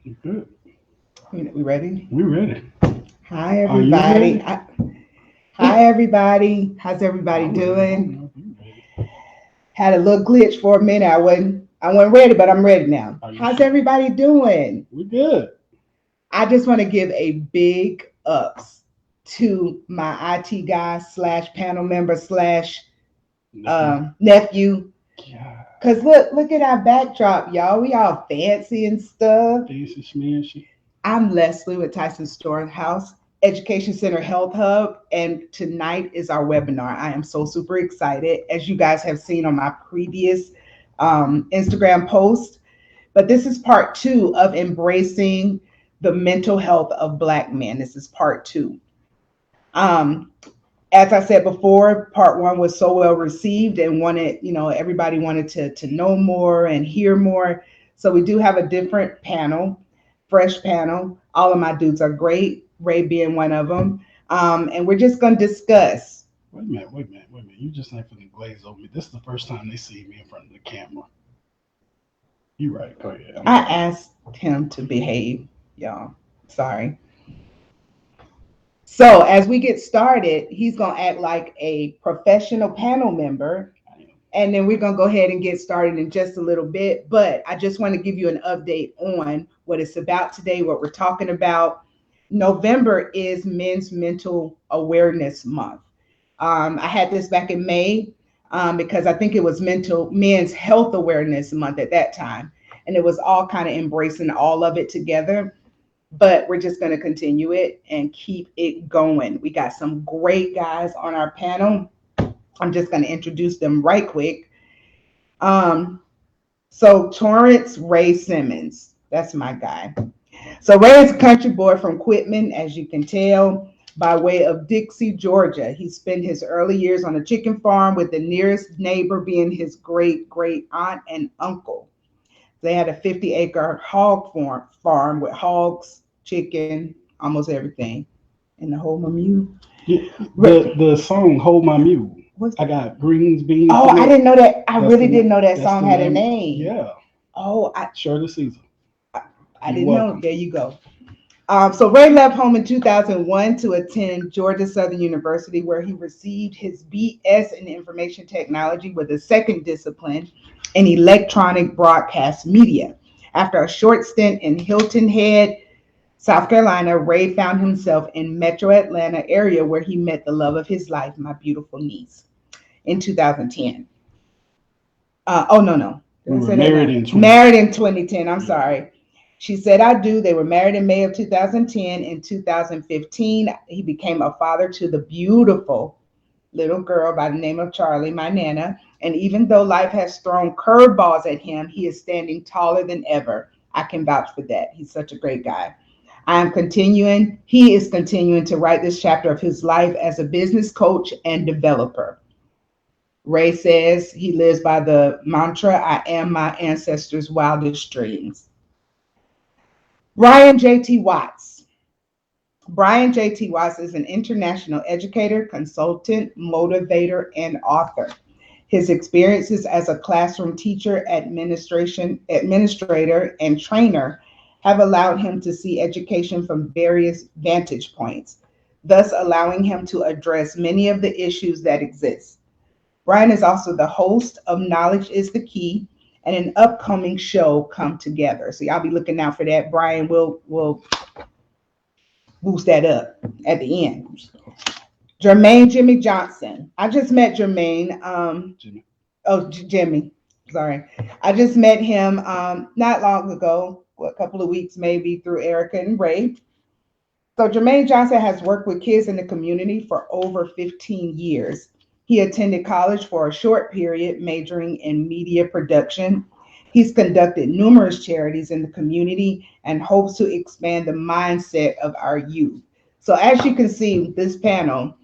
Good. We ready? We ready. Hi, Are you everybody. ready? Hi, everybody. How's everybody I'm ready. I don't doing? know if you ready. Had a little glitch for a minute. I wasn't ready, but I'm ready now. Are you How's sure? everybody doing? We good. I just want to give a big ups to my IT guy slash panel member slash Nephew. nephew. God. Cause look at our backdrop, y'all. We all fancy and stuff. Fancy smashy. I'm Leslie with Tyson Storehouse Education Center Health Hub, and tonight is our webinar. I am so super excited, as you guys have seen on my previous Instagram post. But this is part two of embracing the mental health of Black men. This is part two. Um, as I said before, part one was so well received and everybody wanted to know more and hear more. So we do have a different panel, fresh panel. All of my dudes are great, Ray being one of them. And we're just going to discuss. Wait a minute. Wait a minute. Wait a minute. You just ain't finna glaze over me. This is the first time they see me in front of the camera. You right. Go ahead. I'm I sorry. asked him to behave, y'all. Sorry. So as we get started, he's going to act like a professional panel member, I am. and then we're going to go ahead and get started in just a little bit. But I just want to give you an update on what it's about today, what we're talking about. November is Men's Mental Awareness Month. I had this back in May because I think it was Men's Health Awareness Month at that time. And it was all kind of embracing all of it together. But we're just going to continue it and keep it going. We got some great guys on our panel. I'm just going to introduce them right quick. Um, so Torrence Ray Simmons, that's my guy. So Ray is a country boy from Quitman, as you can tell, by way of Dixie, Georgia. He spent his early years on a chicken farm, with the nearest neighbor being his great great aunt and uncle. They had a 50-acre hog farm with hogs, chicken, almost everything, and the whole menu. Yeah, the song "Hold My Mule." What's I that? got greens, beans, Oh, and I egg. didn't know that. I That's the really didn't know that that's song the had a name. name. Yeah. Oh, I, Short of Caesar. I You're didn't know. welcome. There you go. So Ray left home in 2001 to attend Georgia Southern University, where he received his BS in Information Technology with a second discipline in electronic broadcast media. After a short stint in Hilton Head, South Carolina, Ray found himself in Metro Atlanta area, where he met the love of his life, my beautiful niece, in 2010. Oh, no, no. Did We I were say that married now? in 20. Married in 2010. I'm Yeah. sorry. She said, I do. They were married in May of 2010. In 2015, he became a father to the beautiful little girl by the name of Charlie, my Nana. And even though life has thrown curveballs at him, he is standing taller than ever. I can vouch for that. He's such a great guy. He is continuing to write this chapter of his life as a business coach and developer. Ray says he lives by the mantra, I am my ancestors' wildest dreams. Brian J.T. Watts. Brian J.T. Watts is an international educator, consultant, motivator, and author. His experiences as a classroom teacher, administrator, and trainer have allowed him to see education from various vantage points, thus allowing him to address many of the issues that exist. Brian is also the host of Knowledge is the Key and an upcoming show, Come Together. So y'all be looking out for that. Brian will boost that up at the end. Jermaine Jimmy Johnson. I just met Jermaine. Jimmy. Jimmy. Sorry. I just met him not long ago, a couple of weeks maybe, through Erica and Ray. So Jermaine Johnson has worked with kids in the community for over 15 years. He attended college for a short period, majoring in media production. He's conducted numerous charities in the community and hopes to expand the mindset of our youth. So as you can see, this panel,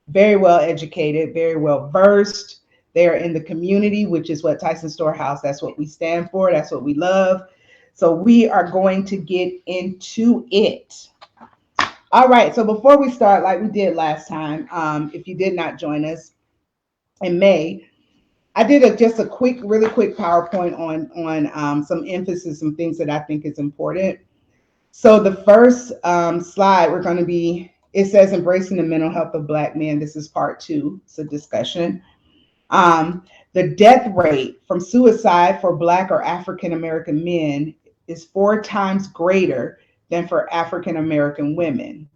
very well educated, very well versed. They're in the community, which is what Tyson Storehouse, that's what we stand for. That's what we love. So we are going to get into it. All right. So before we start, like we did last time, if you did not join us in May, I did just a quick, really quick PowerPoint on some emphasis, some things that I think is important. So the first slide we're going to be, it says embracing the mental health of Black men. This is part 2. It's a discussion. The death rate from suicide for Black or African American men is 4 times greater than for African American women.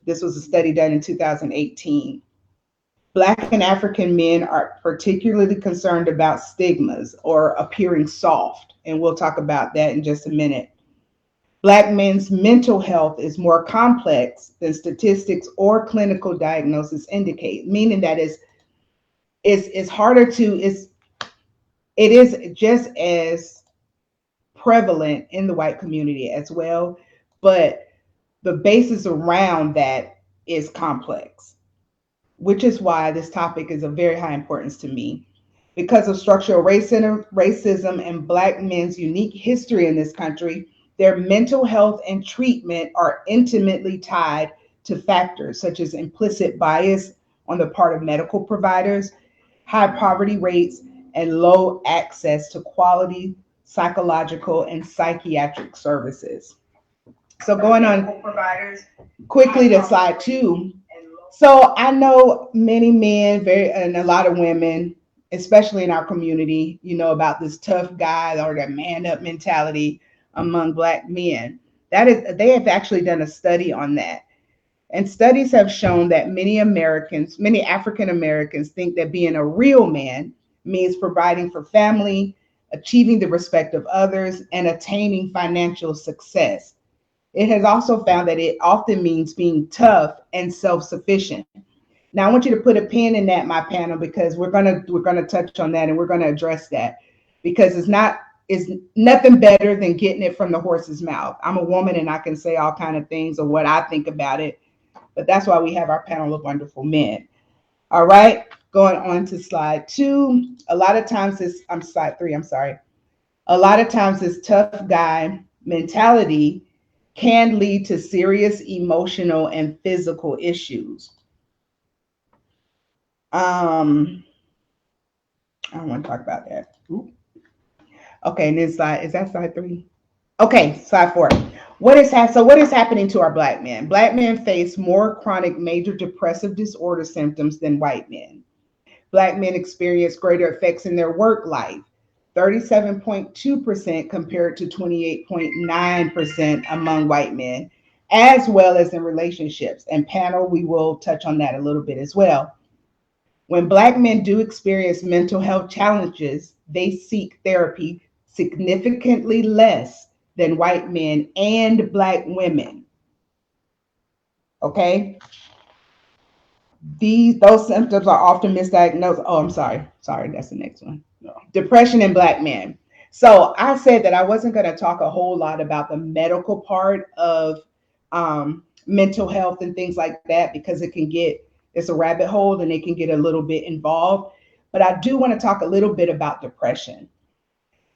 This was a study done in 2018. Black and African men are particularly concerned about stigmas or appearing soft, and we'll talk about that in just a minute. Black men's mental health is more complex than statistics or clinical diagnosis indicate, meaning that it's harder to, it is just as prevalent in the white community as well, but the basis around that is complex, which is why this topic is of very high importance to me. Because of structural racism and Black men's unique history in this country, their mental health and treatment are intimately tied to factors such as implicit bias on the part of medical providers, high poverty rates, and low access to quality psychological and psychiatric services. So going on quickly to slide 2. So I know many men, and a lot of women, especially in our community, about this tough guy or that man up mentality among Black men. They have actually done a study on that. And studies have shown that many African Americans think that being a real man means providing for family, achieving the respect of others, and attaining financial success. It has also found that it often means being tough and self-sufficient. Now, I want you to put a pin in that, my panel, because we're gonna touch on that and we're gonna address that, because it's nothing better than getting it from the horse's mouth. I'm a woman and I can say all kind of things of what I think about it, but that's why we have our panel of wonderful men. All right, going on to slide 2. A lot of times slide 3, I'm sorry. A lot of times this tough guy mentality can lead to serious emotional and physical issues. I don't want to talk about that. Okay, and then is that slide 3? Okay, slide 4. What is happening to our Black men? Black men face more chronic major depressive disorder symptoms than white men. Black men experience greater effects in their work life, 37.2% compared to 28.9% among white men, as well as in relationships. And panel, we will touch on that a little bit as well. When Black men do experience mental health challenges, they seek therapy significantly less than white men and Black women. Okay? Those symptoms are often misdiagnosed. Oh, I'm sorry. That's the next one. No. Depression in Black men. So I said that I wasn't going to talk a whole lot about the medical part of mental health and things like that, because it's a rabbit hole and it can get a little bit involved. But I do want to talk a little bit about depression.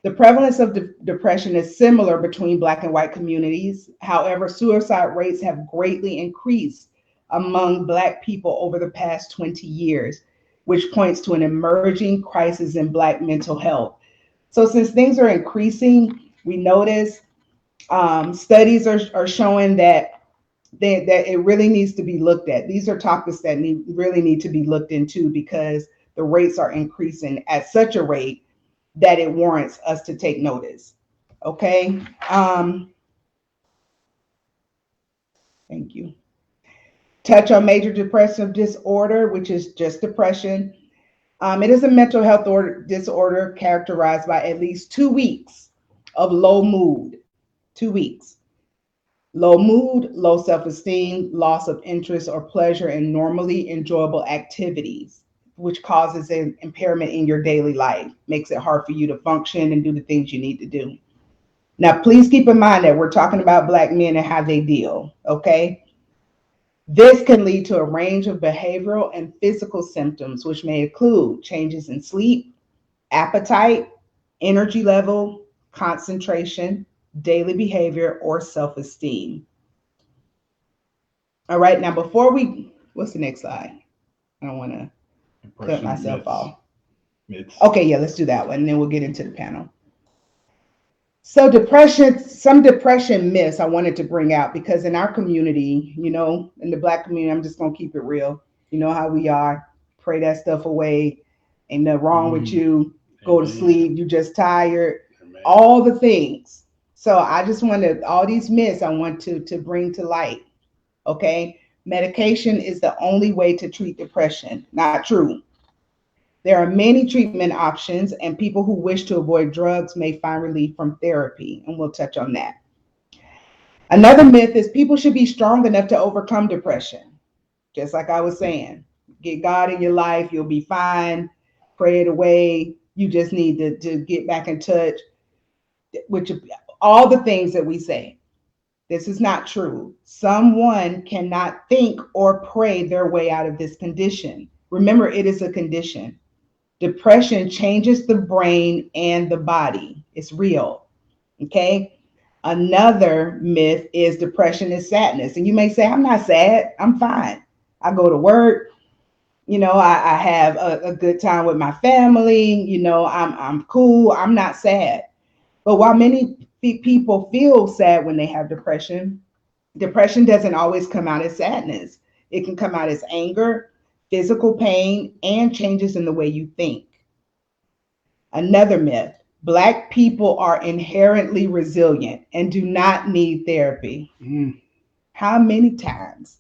The prevalence of depression is similar between Black and white communities. However, suicide rates have greatly increased among Black people over the past 20 years, which points to an emerging crisis in Black mental health. So since things are increasing, we notice studies are showing that it really needs to be looked at. These are topics that really need to be looked into, because the rates are increasing at such a rate that it warrants us to take notice. Okay. Thank you. Touch on major depressive disorder, which is just depression. It is a mental health disorder characterized by at least 2 weeks of low mood. 2 weeks. Low mood, low self-esteem, loss of interest or pleasure in normally enjoyable activities, which causes an impairment in your daily life, makes it hard for you to function and do the things you need to do. Now, please keep in mind that we're talking about Black men and how they deal, okay? This can lead to a range of behavioral and physical symptoms, which may include changes in sleep, appetite, energy level, concentration, daily behavior, or self-esteem. All right, now what's the next slide? I don't want to cut myself off. Okay, yeah, let's do that one, and then we'll get into the panel. So depression, some depression myths I wanted to bring out because in our community, in the Black community, I'm just gonna keep it real. You know how we are. Pray that stuff away. Ain't nothing wrong with you. Go to Amen. sleep. You just tired. Amen. All the things. So I just wanted all these myths I want to bring to light. Okay. Medication is the only way to treat depression. Not true. There are many treatment options, and people who wish to avoid drugs may find relief from therapy, and we'll touch on that. Another myth is people should be strong enough to overcome depression. Just like I was saying, get God in your life, you'll be fine. Pray it away. You just need to get back in touch, which all the things that we say. This is not true. Someone cannot think or pray their way out of this condition. Remember, it is a condition. Depression changes the brain and the body. It's real. Okay. Another myth is depression is sadness. And you may say, I'm not sad. I'm fine. I go to work. I have a good time with my family. I'm cool. I'm not sad. But while many people feel sad when they have depression, depression doesn't always come out as sadness. It can come out as anger, physical pain, and changes in the way you think. Another myth, Black people are inherently resilient and do not need therapy. How many times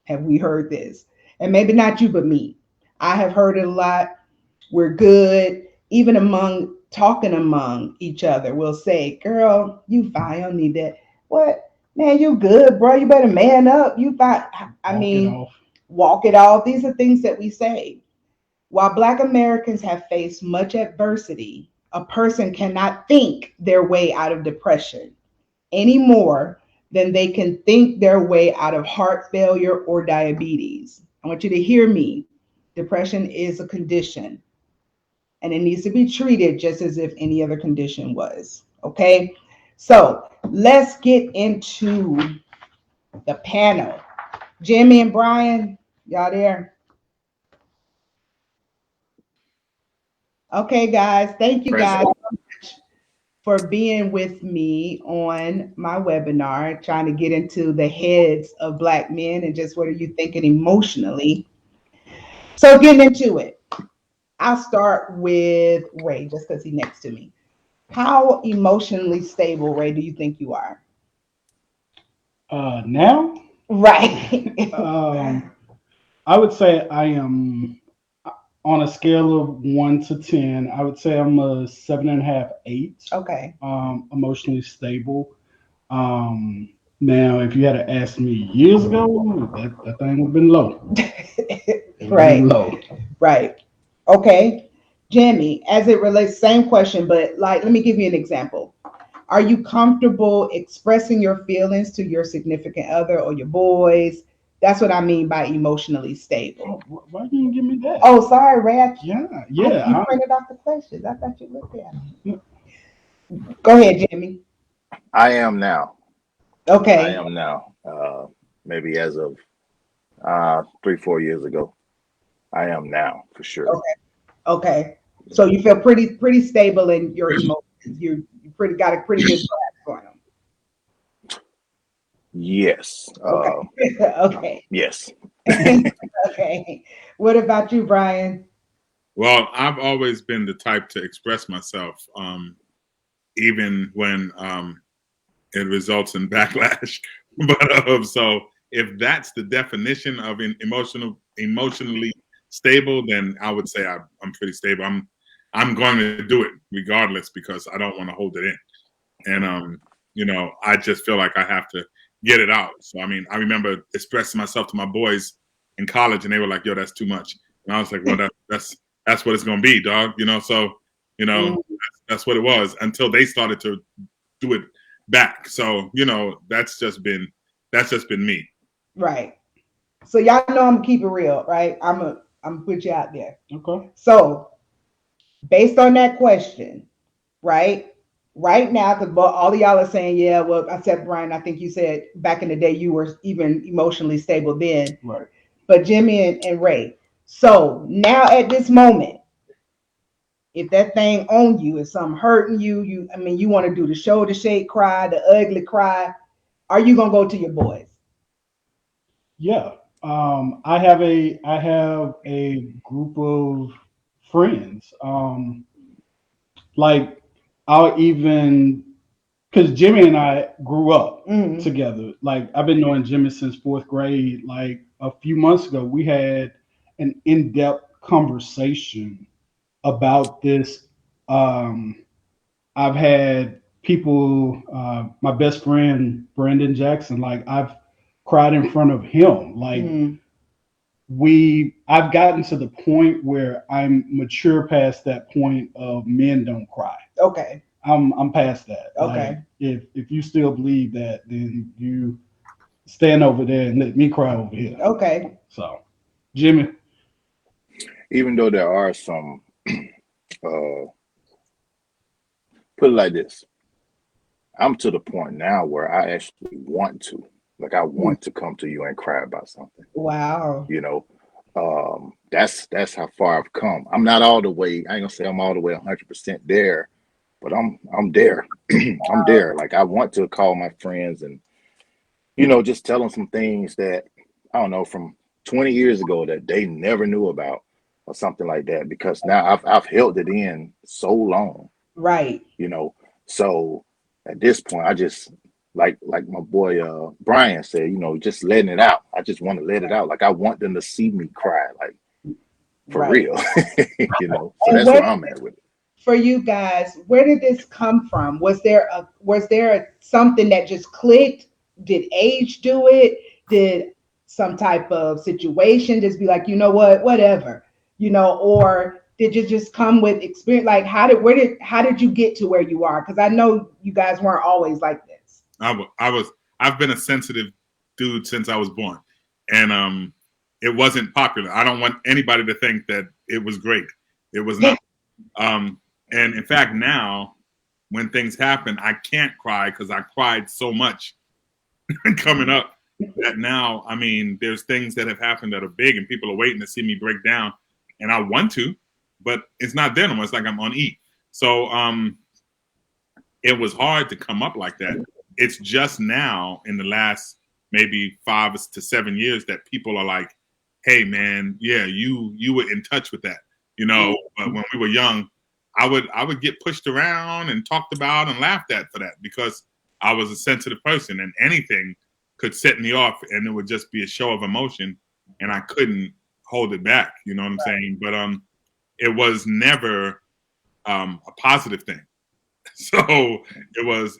have we heard this? And maybe not you, but me. I have heard it a lot. We're good. Even talking among each other, we'll say, girl, you fine, you don't need that. What? Man, you good, bro. You better man up. You fine. Walk it off. These are things that we say. While Black Americans have faced much adversity, a person cannot think their way out of depression any more than they can think their way out of heart failure or diabetes. I want you to hear me. Depression is a condition, and it needs to be treated just as if any other condition was. Okay? So let's get into the panel. Jimmy and Brian, y'all there? Okay, guys. Thank you guys so much for being with me on my webinar, trying to get into the heads of Black men and just what are you thinking emotionally. So getting into it, I'll start with Ray, just because he's next to me. How emotionally stable, Ray, do you think you are? Now? Right. I would say I am on a scale of 1 to 10. I would say I'm a 7.5, 8. Okay. Emotionally stable. Now, if you had to ask me years ago, that thing would have been low. Right. Low. Right. Okay. Jimmy, as it relates, same question, but let me give you an example. Are you comfortable expressing your feelings to your significant other or your boys? That's what I mean by emotionally stable. Oh, why didn't you give me that? Oh, sorry, Ray. Yeah. You printed off the questions. I thought you looked at them. Go ahead, Jimmy. I am now. Okay. I am now. Maybe as of 3-4 years ago. I am now for sure. Okay. So you feel pretty stable in your emotions. You got a pretty good grasp on them. Yes. Okay. Yes. Okay. What about you, Brian? Well, I've always been the type to express myself, even when it results in backlash. But so if that's the definition of emotionally stable, then I would say I'm pretty stable. I'm going to do it regardless because I don't want to hold it in, and I just feel like I have to get it out. So I mean, I remember expressing myself to my boys in college, and they were like, "Yo, that's too much," and I was like, "Well, that's what it's gonna be, dog." So that's what it was until they started to do it back. So that's just been me. Right. So y'all know I'm gonna keep it real, right? I'm put you out there. Okay. So based on that question, right now, because all of y'all are saying, yeah, well, I said, Brian, I think you said back in the day you were even emotionally stable then. Right. But Jimmy and Ray. So now at this moment, if that thing on you, is something hurting you, you want to do the shoulder shake cry, the ugly cry, are you gonna go to your boys? Yeah. I have a group of friends. Like I'll even because Jimmy and I grew up Mhm. together. Like I've been knowing Jimmy since fourth grade. Like a few months ago, we had an in-depth conversation about this. Um, I've had people, my best friend Brandon Jackson, like I've cried in front of him. Like Mhm. I've gotten to the point where I'm mature past that point of men don't cry. Okay. I'm past that. Okay. Like if you still believe that, then you stand over there and let me cry over here. Okay. So, Jimmy. Even though there are some, uh, put it like this, I'm to the point now where I actually want to, like, I want to come to you and cry about something. Wow. You know, that's how far I've come. I'm not all the way. I ain't gonna say I'm all the way 100% there, but I'm there. I'm there. Like I want to call my friends and just tell them some things that I don't know from 20 years ago that they never knew about or something like that. Because now I've held it in so long, Right. So at this point, I just like my boy Brian said, just letting it out. I just want to let it out. Like I want them to see me cry, like for Right. real. So And that's where I'm at with it. for you guys, where did this come from? Was there something that just clicked? Did age do it? Did some type of situation just be like, you know what, whatever, or did you just come with experience? Like, how did you get to where you are? Because I know you guys weren't always like this. I've been a sensitive dude since I was born, and it wasn't popular. I don't want anybody to think that it was great. It was not. And in fact, now when things happen, I can't cry because I cried so much coming up that now, I mean, there's things that have happened that are big and people are waiting to see me break down, and I want to, but it's not there anymore. It's like I'm on E. So it was hard to come up like that. It's just now in the last maybe 5 to 7 years that people are like, hey man, yeah, you were in touch with that, but when we were young, I would get pushed around and talked about and laughed at for that because I was a sensitive person and anything could set me off and it would just be a show of emotion and I couldn't hold it back, you know what I'm saying? But it was never a positive thing. So it was,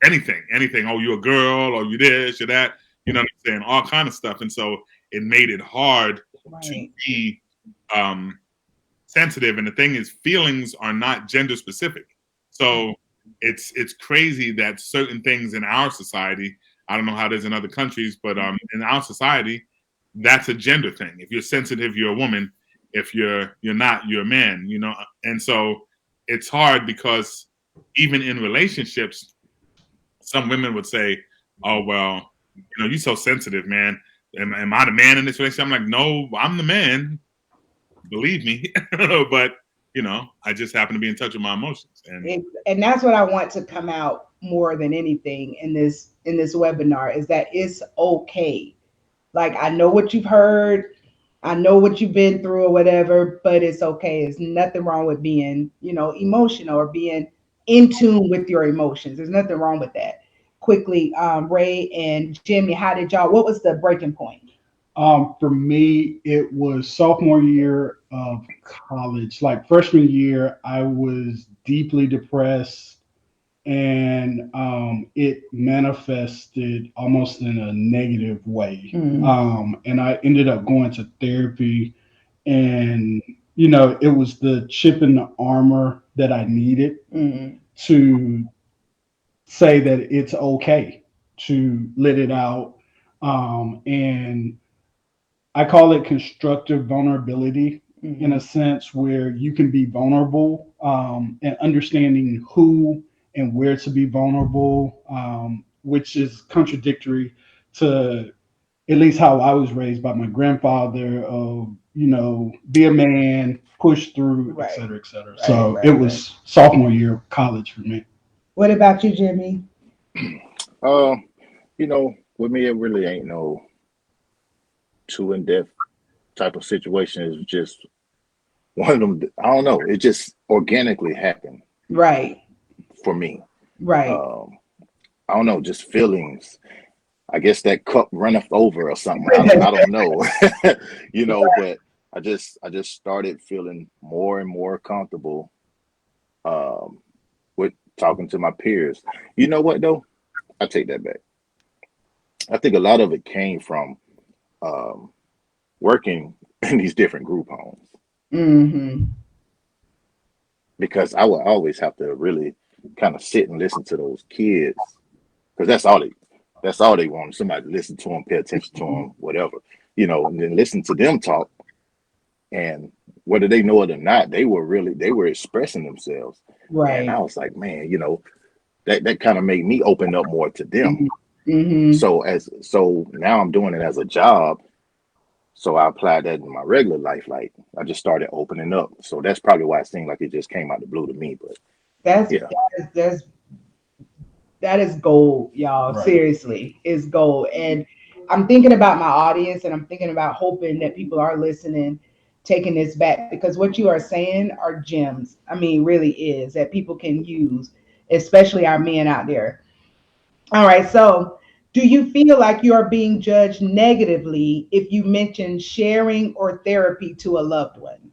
anything. Oh, you a girl, or you this, you that, you know what I'm saying? All kind of stuff. And so it made it hard to be sensitive. And the thing is, feelings are not gender specific. So it's crazy that certain things in our society, I don't know how it is in other countries, but in our society, that's a gender thing. If you're sensitive, you're a woman. If you're not, you're a man, And so it's hard because even in relationships, some women would say, oh, well, you're so sensitive, man. Am I the man in this relationship? I'm like, no, I'm the man. Believe me. But, I just happen to be in touch with my emotions. And that's what I want to come out more than anything in this webinar is that it's okay. Like, I know what you've heard. I know what you've been through or whatever, but it's okay. There's nothing wrong with being, emotional or being in tune with your emotions. There's nothing wrong with that. Quickly, Ray and Jimmy, what was the breaking point? For me, it was sophomore year of college. Like freshman year, I was deeply depressed and it manifested almost in a negative way. And I ended up going to therapy and, it was the chip in the armor that I needed to say that it's okay to let it out. And I call it constructive vulnerability in a sense where you can be vulnerable and understanding who and where to be vulnerable, which is contradictory to at least how I was raised by my grandfather of, be a man, push through, Right. et cetera, et cetera. Right, So right, it was sophomore year of college for me. What about you, Jimmy? With me, it really ain't no too in-depth type of situation. It's just one of them. I don't know. It just organically happened Right, for me. right. I don't know, just feelings. I guess that cup runneth over or something. I don't know, but I just started feeling more and more comfortable with talking to my peers. You know what though? I take that back. I think a lot of it came from um, working in these different group homes Mm-hmm. because I would always have to really kind of sit and listen to those kids because that's all they want. Somebody to listen to them, pay attention to them, whatever, and then listen to them talk. And whether they know it or not, they were expressing themselves. And Right. I was like, man, that kind of made me open up more to them. Mm-hmm. So now I'm doing it as a job. So I applied that in my regular life. Like I just started opening up. So that's probably why it seemed like it just came out the blue to me. But That's yeah, that's that is gold, y'all. Right. Seriously, is gold. And I'm thinking about my audience, and I'm thinking about hoping that people are listening, taking this back, because what you are saying are gems. I mean, really is that people can use, especially our men out there. All right. So, do you feel like you are being judged negatively if you mention sharing or therapy to a loved one?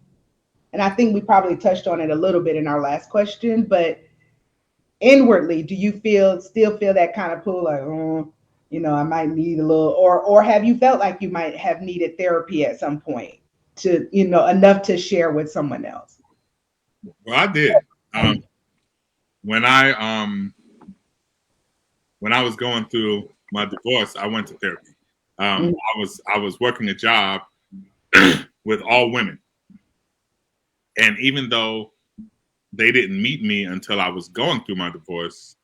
And I think we probably touched on it a little bit in our last question, but inwardly, do you still feel that kind of pull, like, oh, I might need a little, or have you felt like you might have needed therapy at some point to, enough to share with someone else? Well, I did. When I when I was going through my divorce, I went to therapy. Mhm. I was working a job with all women, and even though they didn't meet me until I was going through my divorce,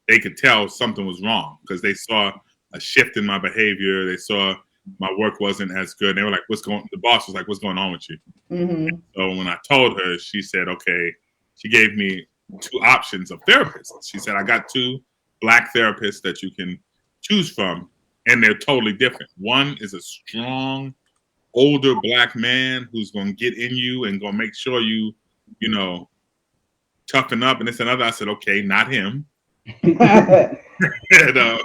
they could tell something was wrong because they saw a shift in my behavior. They saw my work wasn't as good. They were like, the boss was like, what's going on with you? Mhm. So when I told her, she said, okay, she gave me two options of therapists. She said, I got two black therapists that you can choose from, and they're totally different. One is a strong, older black man who's going to get in you and going to make sure you know, toughen up. And this and another. I said, okay, not him. And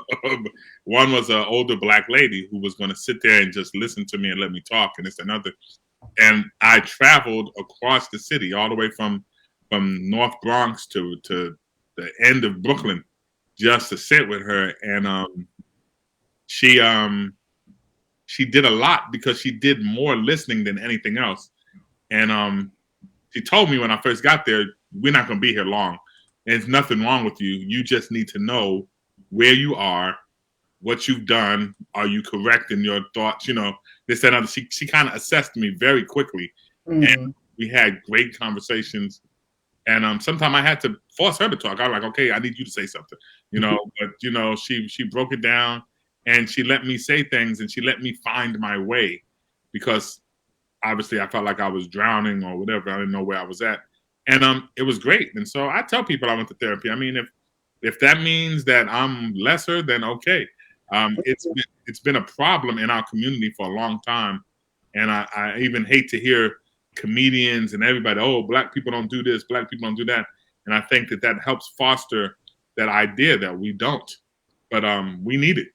one was an older black lady who was going to sit there and just listen to me and let me talk, and this and another. And I traveled across the city, all the way from North Bronx to the end of Brooklyn, just to sit with her. And she she did a lot because she did more listening than anything else. And she told me when I first got there, we're not going to be here long. There's nothing wrong with you. You just need to know where you are, what you've done. Are you correct in your thoughts? This and other. She kind of assessed me very quickly, and Mhm. we had great conversations. And sometimes I had to force her to talk. I was like, okay, I need you to say something, But she broke it down, and she let me say things, and she let me find my way, because obviously I felt like I was drowning or whatever. I didn't know where I was at, and it was great. And so I tell people I went to therapy. I mean, if that means that I'm lesser, then okay. It's been a problem in our community for a long time, and I even hate to hear comedians and everybody, oh, black people don't do this, black people don't do that, and I think that helps foster that idea that we don't, but we need it,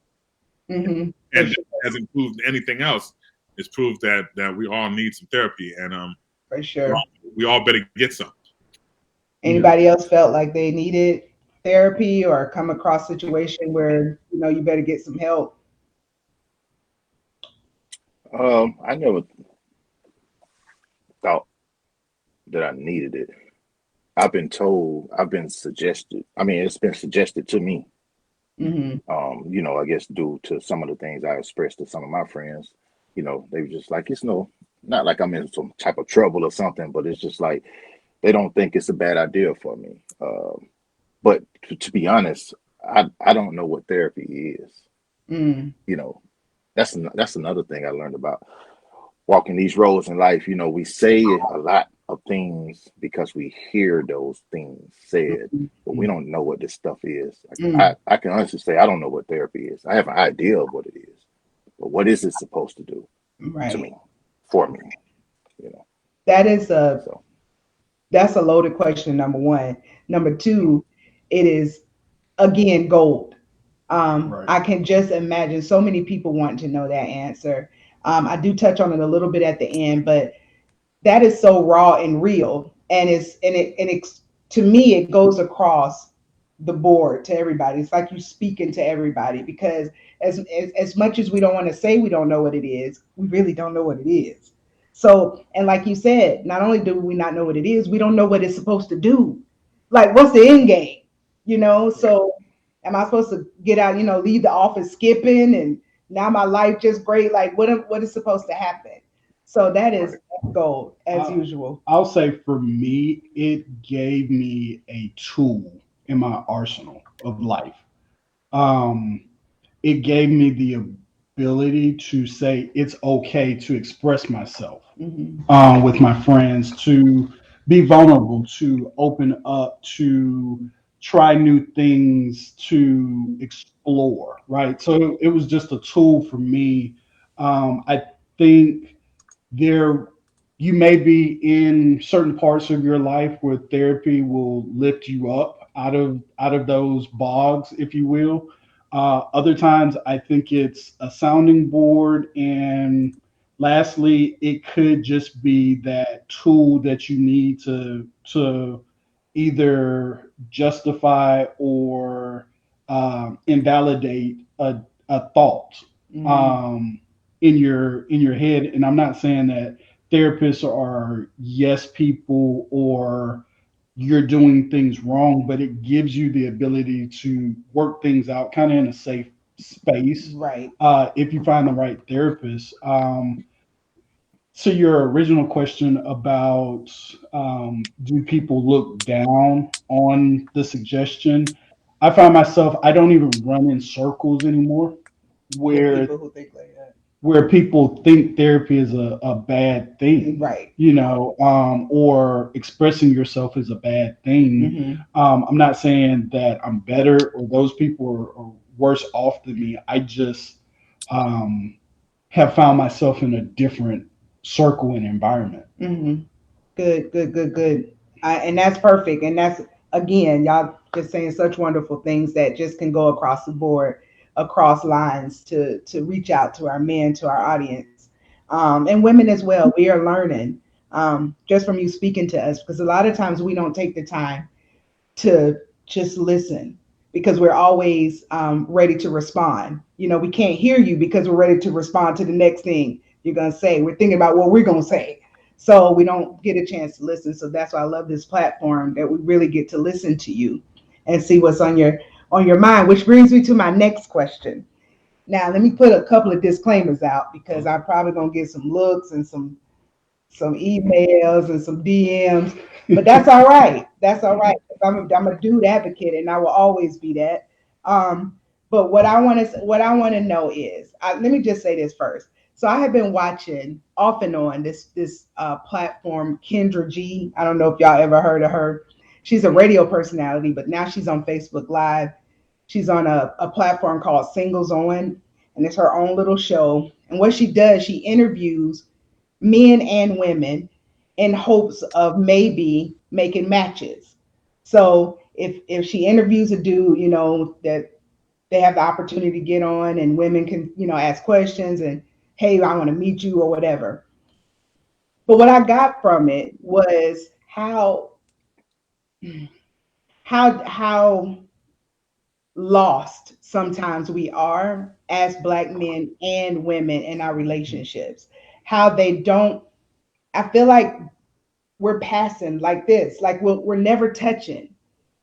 Mhm. For and it sure. hasn't proved anything else. It's proved that we all need some therapy, and For we sure. all, we all better get some. Anybody else felt like they needed therapy or come across a situation where you better get some help? I never thought that I needed it. I've been suggested. I mean, it's been suggested to me. Hmm. I guess due to some of the things I expressed to some of my friends, they were just like, it's not like I'm in some type of trouble or something, but it's just like they don't think it's a bad idea for me. But to be honest, I don't know what therapy is. Mm. You know, that's another thing I learned about. walking these roads in life, you know, we say a lot of things because we hear those things said, but we don't know what this stuff is. Like, I can honestly say I don't know what therapy is. I have an idea of what it is, but what is it supposed to do to me, for me? You know, That is so that's a loaded question, number one. Number two, it is again gold. I can just imagine so many people want to know that answer. I do touch on it a little bit at the end, but that is so raw and real, and it's to me it goes across the board to everybody. It's like you speaking to everybody, because as much as we don't want to say we don't know what it is, we really don't know what it is. So, and like you said, not only do we not know what it is, we don't know what it's supposed to do. Like, what's the end game? So am I supposed to get out, leave the office skipping and now my life just great? Like, what is supposed to happen? So that is gold as usual. I'll say for me, it gave me a tool in my arsenal of life. Um, it gave me the ability to say it's okay to express myself with my friends, to be vulnerable, to open up, to try new things, to explore, right? So it was just a tool for me. I think there you may be in certain parts of your life where therapy will lift you up out of those bogs, if you will. Other times I think it's a sounding board, and lastly it could just be that tool that you need to either justify or invalidate a thought in your head. And I'm not saying that therapists are yes people or you're doing things wrong, but it gives you the ability to work things out kind of in a safe space, Right. if you find the right therapist. So your original question about do people look down on the suggestion? I find myself, I don't even run in circles anymore With where people who think like that. people think therapy is a bad thing, Right. or expressing yourself is a bad thing. I'm not saying that I'm better or those people are worse off than me. I just have found myself in a different circle and environment. Good, good, good, good. And that's perfect. And that's, again, y'all just saying such wonderful things that just can go across the board, across lines to reach out to our men, to our audience, and women as well. We are learning just from you speaking to us, because a lot of times we don't take the time to just listen because we're always ready to respond. We can't hear you because we're ready to respond to the next thing you're going to say. We're thinking about what we're going to say. So we don't get a chance to listen. So that's why I love this platform, that we really get to listen to you and see what's on your mind, which brings me to my next question. Now, let me put a couple of disclaimers out, because I'm probably going to get some looks and some emails and some DMs, but that's all right. That's all right. I'm a dude advocate, and I will always be that. But what I want to know is, let me just say this first. So I have been watching off and on this platform, Kendra G. I don't know if y'all ever heard of her. She's a radio personality, but now she's on Facebook Live. She's on a platform called Singles On, and it's her own little show. And what she does, she interviews men and women in hopes of maybe making matches. So if she interviews a dude, that they have the opportunity to get on, and women can, ask questions and, hey, I want to meet you or whatever. But what I got from it was how lost sometimes we are as Black men and women in our relationships. How they don't, I feel like we're passing like this, like we're never touching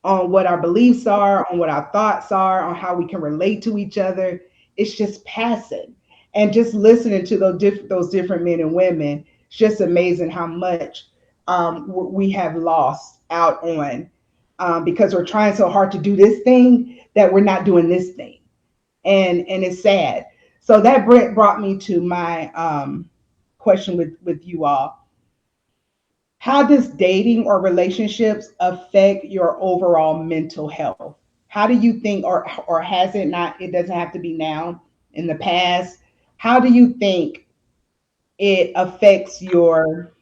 on what our beliefs are, on what our thoughts are, on how we can relate to each other. It's just passing. And just listening to those different men and women, it's just amazing how much we have lost out on, because we're trying so hard to do this thing that we're not doing this thing. And it's sad. So that brought me to my question with you all. How does dating or relationships affect your overall mental health? How do you think, or has it not? It doesn't have to be now. In the past, how do you think it affects your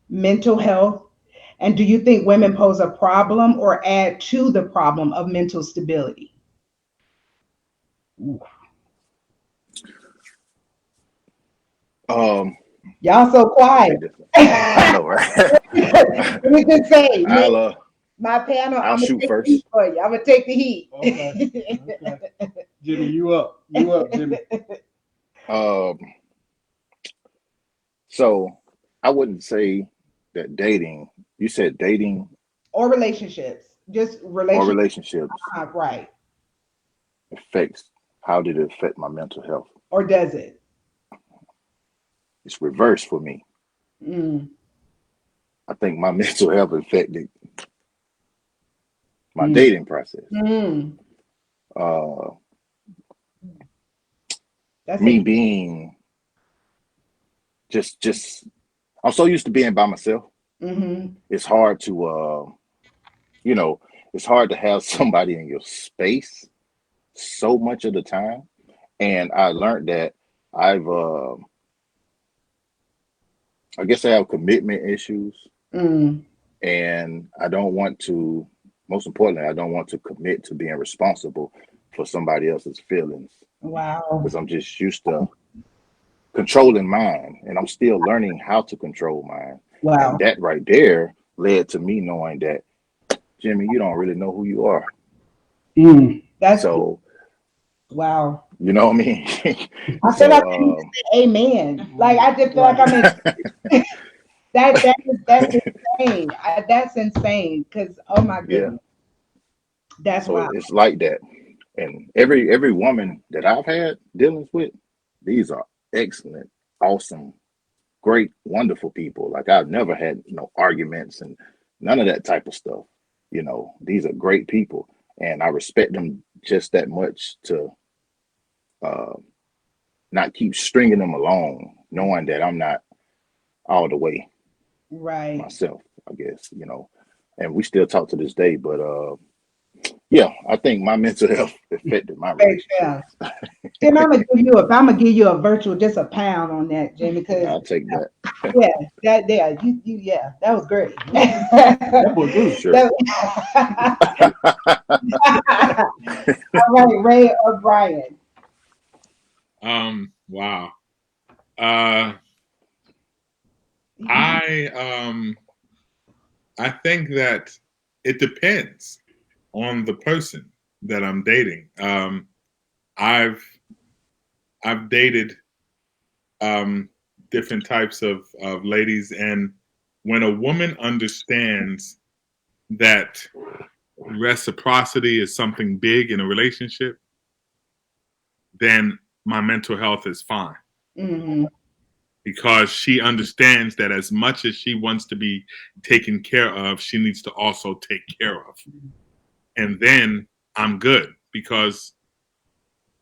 mental health? And do you think women pose a problem or add to the problem of mental stability? Y'all so quiet. I know, right? Let me just say, my panel, I'll I'm gonna shoot take first. the heat for you. I'm gonna take the heat. Okay. Jimmy, you up, Jimmy. So I wouldn't say that dating. You said dating Or relationships, just relationships. or relationships Right. affects. How did it affect my mental health? Or does it? It's reversed for me. I think my mental health affected my dating process. Me being just I'm so used to being by myself. It's hard to it's hard to have somebody in your space so much of the time. And I learned that I guess I have commitment issues, and I don't want to, most importantly, I don't want to commit to being responsible for somebody else's feelings. Wow. Because I'm just used to controlling mine, and I'm still learning how to control mine. Wow. And that right there led to me knowing that, Jimmy, you don't really know who you are. That's so. Wow. You know what I mean? I feel like I need to say amen. Like I just feel like I'm in that's insane. That's insane. Because oh my goodness. That's so wild. It's like that. And every woman that I've had dealings with, these are excellent, awesome, great, wonderful people. Like I've never had no arguments and none of that type of stuff. You know, these are great people, and I respect them just that much to not keep stringing them along, knowing that I'm not all the way right myself, I guess, and we still talk to this day, but yeah, I think my mental health affected my relationship. Jim, I'm gonna give you a virtual, just a pound on that, Jimmy, because I'll take that. That was great. That was good. Sure. All right, Ray or Brian. Wow. I think that it depends on the person that I'm dating. I've dated different types of ladies, and when a woman understands that reciprocity is something big in a relationship, then my mental health is fine. Because she understands that as much as she wants to be taken care of, she needs to also take care of. And then I'm good, because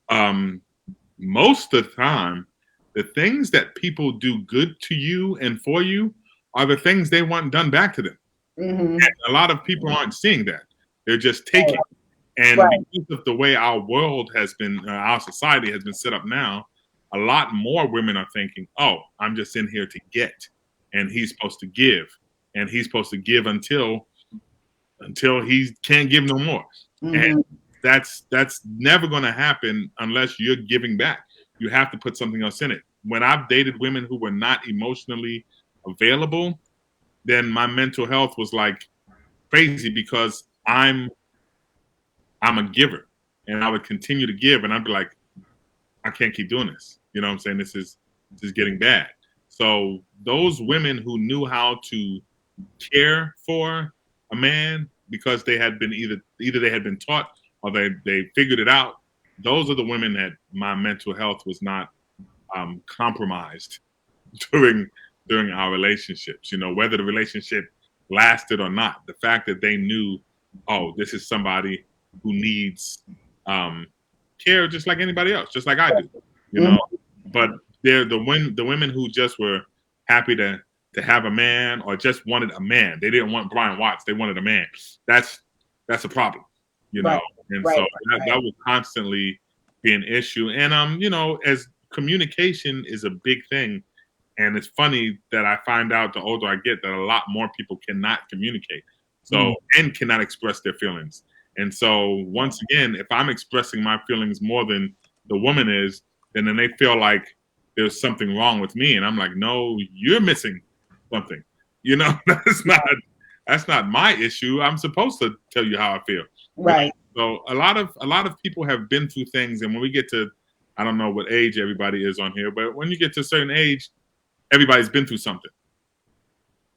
most of the time, the things that people do good to you and for you are the things they want done back to them. And a lot of people aren't seeing that. They're just taking. And because of the way our world has been, our society has been set up now, a lot more women are thinking, oh, I'm just in here to get, and he's supposed to give, and he's supposed to give until he can't give no more. And that's never going to happen unless you're giving back. You have to put something else in it. When I've dated women who were not emotionally available, then my mental health was like crazy, because I'm a giver, and I would continue to give, and I'd be like, I can't keep doing this. You know what I'm saying? This is getting bad. So those women who knew how to care for a man because they had been either they had been taught or they figured it out, those are the women that my mental health was not compromised during our relationships. Whether the relationship lasted or not, the fact that they knew, oh, this is somebody who needs care just like anybody else, just like I do. But they're the women who just were happy to have a man or just wanted a man. They didn't want Brian Watts. They wanted a man. That's a problem, you know. Right. And Right. so that will constantly be an issue. And you know, as communication is a big thing. And it's funny that I find out the older I get that a lot more people cannot communicate. So and cannot express their feelings. And so once again, if I'm expressing my feelings more than the woman is, then they feel like there's something wrong with me. And I'm like, no, you're missing something. You know, that's not my issue. I'm supposed to tell you how I feel. Right. So a lot of people have been through things, and when we get to, I don't know what age everybody is on here, but when you get to a certain age, everybody's been through something.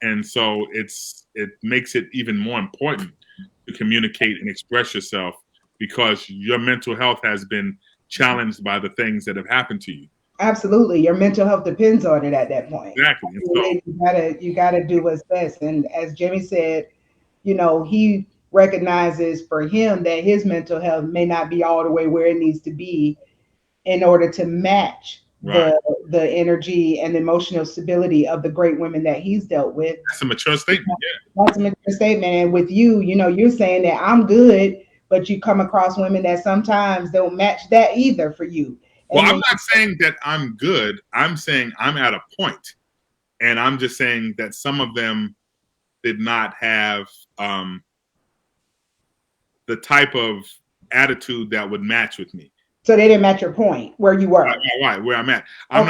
And so it makes it even more important to communicate and express yourself because your mental health has been challenged by the things that have happened to you. Absolutely. Your mental health depends on it at that point. Exactly. So, you gotta do what's best. And as Jimmy said, you know, he recognizes for him that his mental health may not be all the way where it needs to be in order to match the energy and emotional stability of the great women that he's dealt with. That's a mature statement. Yeah. That's a mature statement. And with you, you know, you're saying that I'm good, but you come across women that sometimes don't match that either for you. Well, I'm not saying that I'm good. I'm saying I'm at a point, and I'm just saying that some of them did not have the type of attitude that would match with me. So they didn't match your point where you were. Right, where I'm at. I'm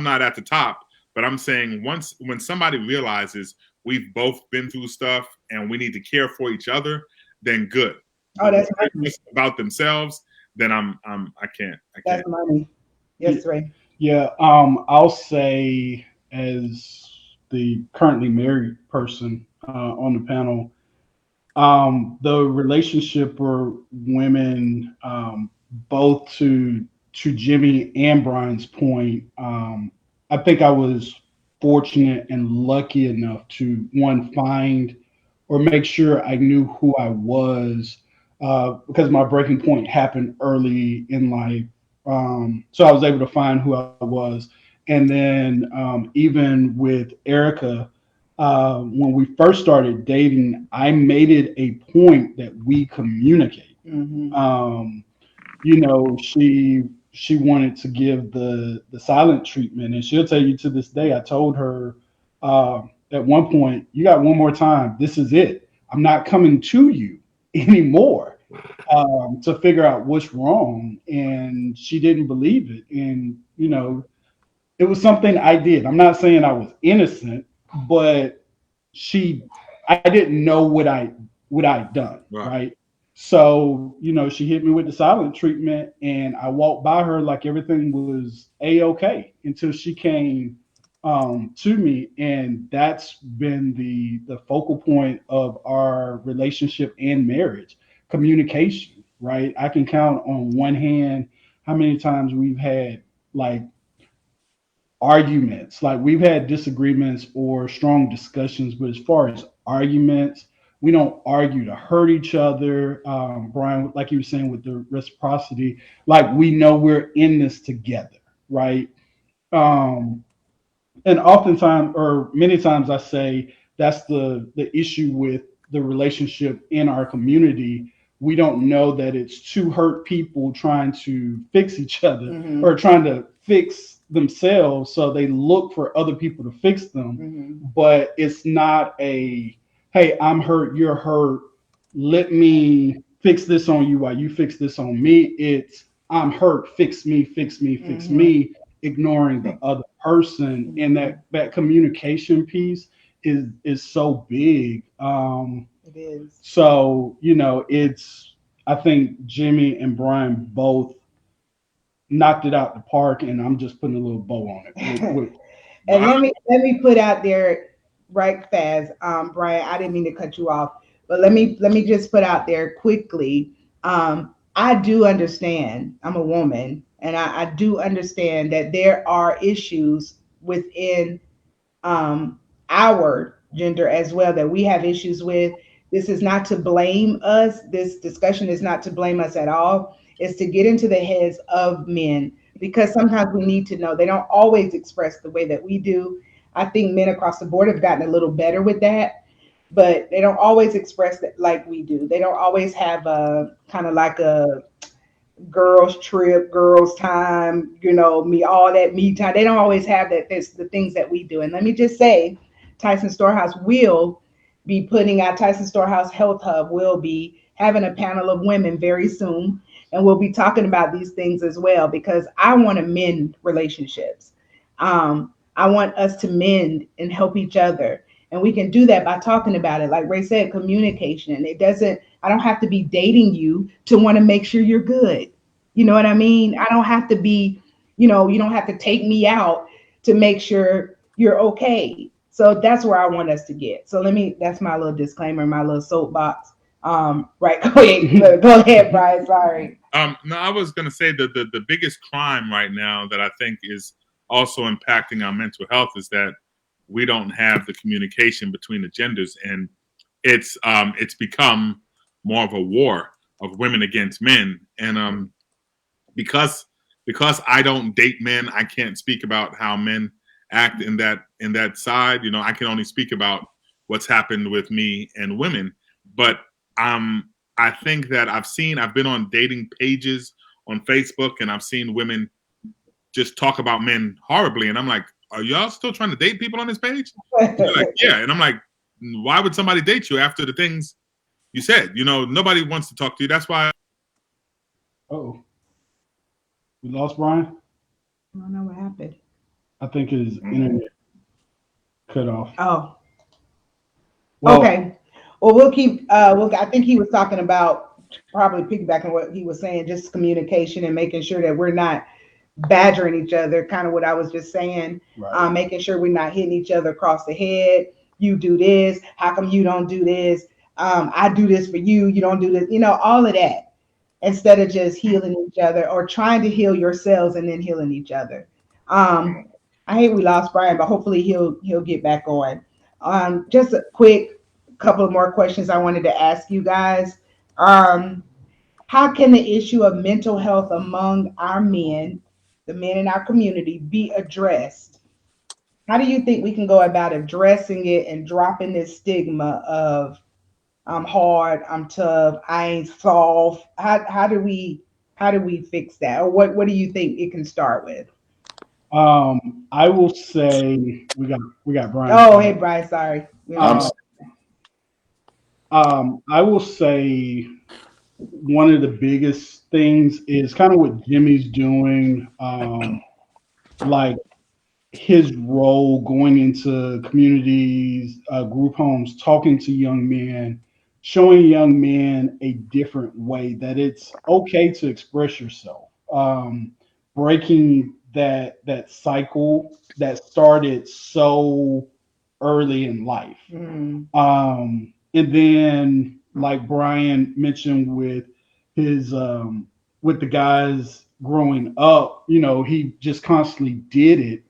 not at the top, but I'm saying when somebody realizes we've both been through stuff and we need to care for each other, then good. Oh, that's nice. About themselves, then I can't. That's money. Yes, Ray. Yeah, I'll say as the currently married person on the panel, the relationship or women, both to Jimmy and Brian's point, I think I was fortunate and lucky enough to find or make sure I knew who I was because my breaking point happened early in life. So I was able to find who I was. And then even with Erica, when we first started dating, I made it a point that we communicate. Mm-hmm. You know, she wanted to give the silent treatment, and she'll tell you to this day, I told her at one point, you got one more time. This is it. I'm not coming to you anymore to figure out what's wrong. And she didn't believe it. And, you know, it was something I did. I'm not saying I was innocent, but I didn't know what I'd done. Right. So, you know, she hit me with the silent treatment and I walked by her like everything was A-okay until she came to me. And that's been the focal point of our relationship and marriage, communication, right? I can count on one hand how many times we've had like arguments, like we've had disagreements or strong discussions, but as far as arguments, we don't argue to hurt each other. Brian, like you were saying with the reciprocity, like we know we're in this together, right? And oftentimes, or many times, I say that's the issue with the relationship in our community. We don't know that it's two hurt people trying to fix each other or trying to fix themselves, so they look for other people to fix them. But it's not a, hey, I'm hurt, you're hurt, let me fix this on you while you fix this on me. It's, I'm hurt, fix me, fix me, fix me, ignoring the other person. And that communication piece is so big. It is. So, you know, I think Jimmy and Brian both knocked it out the park, and I'm just putting a little bow on it. And let me put out there right fast, Brian, I didn't mean to cut you off, but let me just put out there quickly. I do understand, I'm a woman, and I do understand that there are issues within our gender as well that we have issues with. This is not to blame us. This discussion is not to blame us at all. It's to get into the heads of men because sometimes we need to know. They don't always express the way that we do. I think men across the board have gotten a little better with that, but they don't always express it like we do. They don't always have a kind of like a girls trip, girls time, me, all that me time. They don't always have that. It's the things that we do. And let me just say, Tyson Storehouse will be putting out Tyson Storehouse Health Hub will be having a panel of women very soon. And we'll be talking about these things as well, because I want to mend relationships. I want us to mend and help each other. And we can do that by talking about it. Like Ray said, communication. I don't have to be dating you to want to make sure you're good. You know what I mean? I don't have to be, you don't have to take me out to make sure you're okay. So that's where I want us to get. So that's my little disclaimer, my little soapbox. Right. Go ahead, Brian. Sorry. No, I was going to say that the biggest crime right now that I think is also impacting our mental health is that we don't have the communication between the genders, and it's become more of a war of women against men. And because I don't date men, I can't speak about how men act in that side. I can only speak about what's happened with me and women. But I think that I've been on dating pages on Facebook, and I've seen women just talk about men horribly, and I'm like, are y'all still trying to date people on this page? They're like, yeah. And I'm like, why would somebody date you after the things you said? Nobody wants to talk to you. That's why. Oh, we lost Brian. I don't know what happened. I think his internet cut off. Oh. Well, okay. Well, we'll keep. I think he was talking about, probably piggybacking what he was saying, just communication and making sure that we're not badgering each other. Kind of what I was just saying. Right. Making sure we're not hitting each other across the head. You do this. How come you don't do this? I do this for you. You don't do this. All of that. Instead of just healing each other or trying to heal yourselves and then healing each other. I hate we lost Brian, but hopefully he'll get back on. Just a quick couple of more questions I wanted to ask you guys. How can the issue of mental health among our men, the men in our community, be addressed? How do you think we can go about addressing it and dropping this stigma of I'm hard, I'm tough, I ain't soft? How do we fix that? Or what do you think it can start with? I will say we got Brian. Oh, hey Brian, sorry. I will say one of the biggest things is kind of what Jimmy's doing, like his role going into communities, group homes, talking to young men, showing young men a different way that it's okay to express yourself, breaking that cycle that started so early in life. And then, like Brian mentioned with his with the guys growing up, he just constantly did it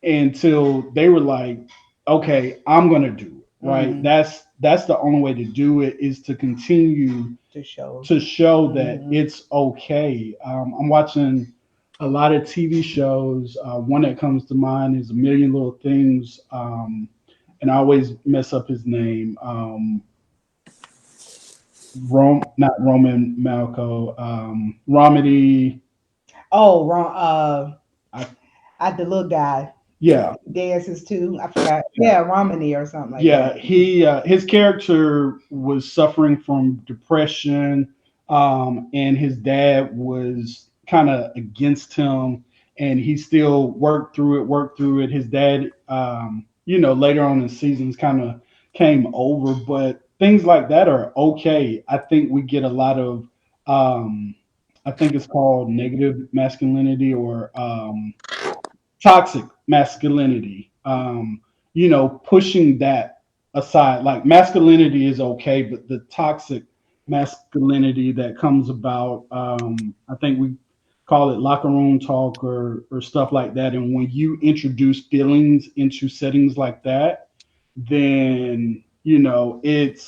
until they were like, okay, I'm gonna do it. Right. That's the only way to do it, is to continue to show that it's okay. I'm watching a lot of TV shows. One that comes to mind is A Million Little Things. And I always mess up his name. Not Roman Malco. Romedy. Oh, wrong. The little guy. Yeah. Dances too. I forgot. Yeah, Romany or something like that. Yeah, his character was suffering from depression, and his dad was kind of against him, and he still worked through it. His dad, later on in seasons kind of came over, but things like that are okay. I think we get a lot of, I think it's called negative masculinity or toxic masculinity, pushing that aside. Like masculinity is okay, but the toxic masculinity that comes about, I think we call it locker room talk or stuff like that. And when you introduce feelings into settings like that, then it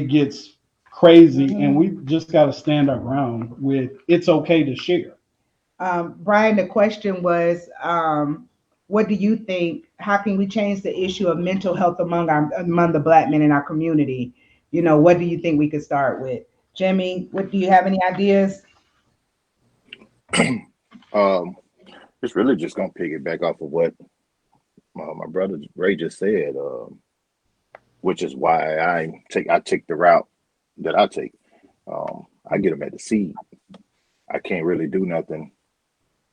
gets crazy, and we just got to stand our ground with it's okay to share. Brian, the question was, what do you think? How can we change the issue of mental health among the Black men in our community? You know, what do you think we could start with? Jimmy, what do you have any ideas? It's really just gonna piggyback off of what my brother Ray just said, which is why I take the route that I take. I get them at the seed. I can't really do nothing,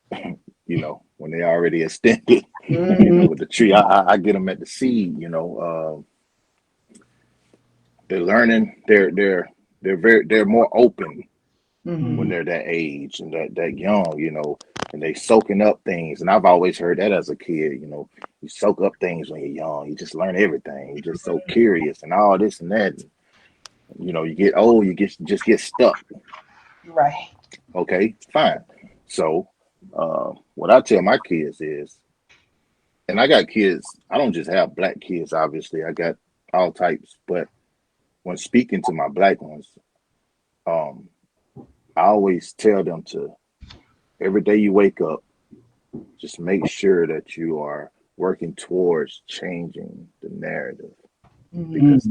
when they already extended, with the tree. I get them at the seed. They're learning. They're more open when they're that age and that young, and they soaking up things. And I've always heard that as a kid, you soak up things when you're young. You just learn everything. You're just so curious and all this and that. And, you get old, you just get stuck. Right. Okay, fine. So what I tell my kids is, and I got kids, I don't just have Black kids, obviously. I got all types, but when speaking to my Black ones, I always tell them to, every day you wake up, just make sure that you are working towards changing the narrative, because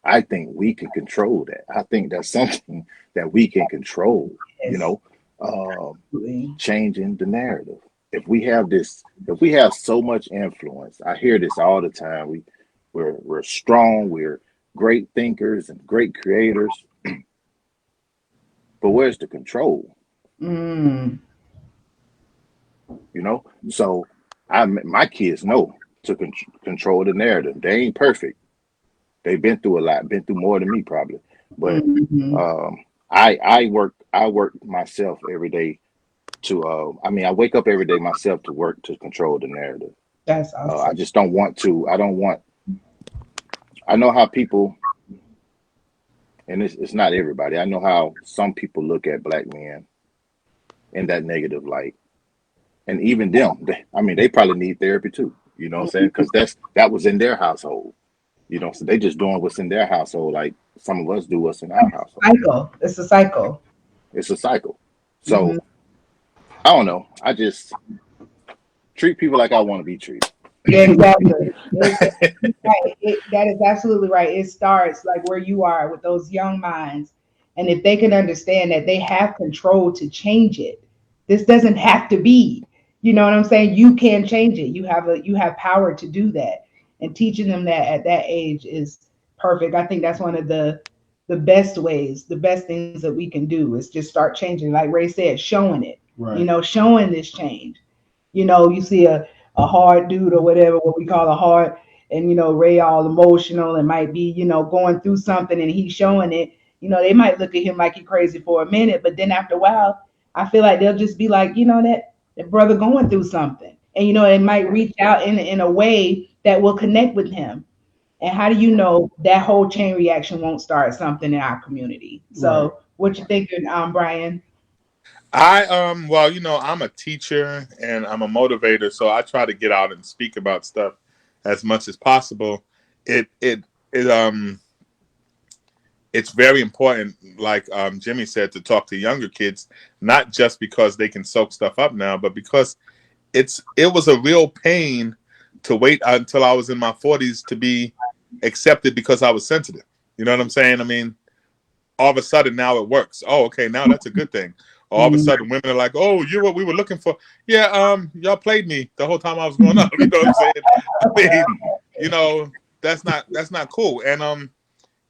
I think we can control that. I think that's something that we can control, Yes. Changing the narrative. If we have so much influence, I hear this all the time. We're strong, we're great thinkers and great creators, but where's the control? So my kids know to control the narrative. They ain't perfect. They've been through a lot, been through more than me probably. But I work myself every day to I wake up every day myself to work to control the narrative. That's awesome. I just don't want to. I know how people, and it's not everybody. I know how some people look at Black men in that negative light. And even them, they probably need therapy too. You know what I'm saying? Because that was in their household. So they just doing what's in their household, like some of us do what's in our household. Cycle. It's a cycle. It's a cycle. So I don't know. I just treat people like I want to be treated. Yeah, exactly. That is absolutely right. It starts like where you are with those young minds. And if they can understand that they have control to change it, this doesn't have to be, you know what I'm saying? You can change it. You have power to do that. And teaching them that at that age is perfect. I think that's one of the best ways, the best things that we can do is just start changing. Like Ray said, showing it, Right. Showing this change. You see a hard dude or whatever, what we call a hard, and Ray all emotional and might be, going through something and he's showing it, they might look at him like he's crazy for a minute, but then after a while, I feel like they'll just be like, that brother going through something. And it might reach out in a way that will connect with him. And how do you know that whole chain reaction won't start something in our community? So what you thinking, Brian? Well, I'm a teacher and I'm a motivator, so I try to get out and speak about stuff as much as possible. It's very important, like Jimmy said, to talk to younger kids, not just because they can soak stuff up now, but because it was a real pain to wait until I was in my 40s to be accepted because I was sensitive. You know what I'm saying? All of a sudden now it works. Oh, okay, now that's a good thing. All of a sudden women are like, oh, you're what we were looking for. Yeah, y'all played me the whole time I was growing up. You know what I'm saying? That's not cool. And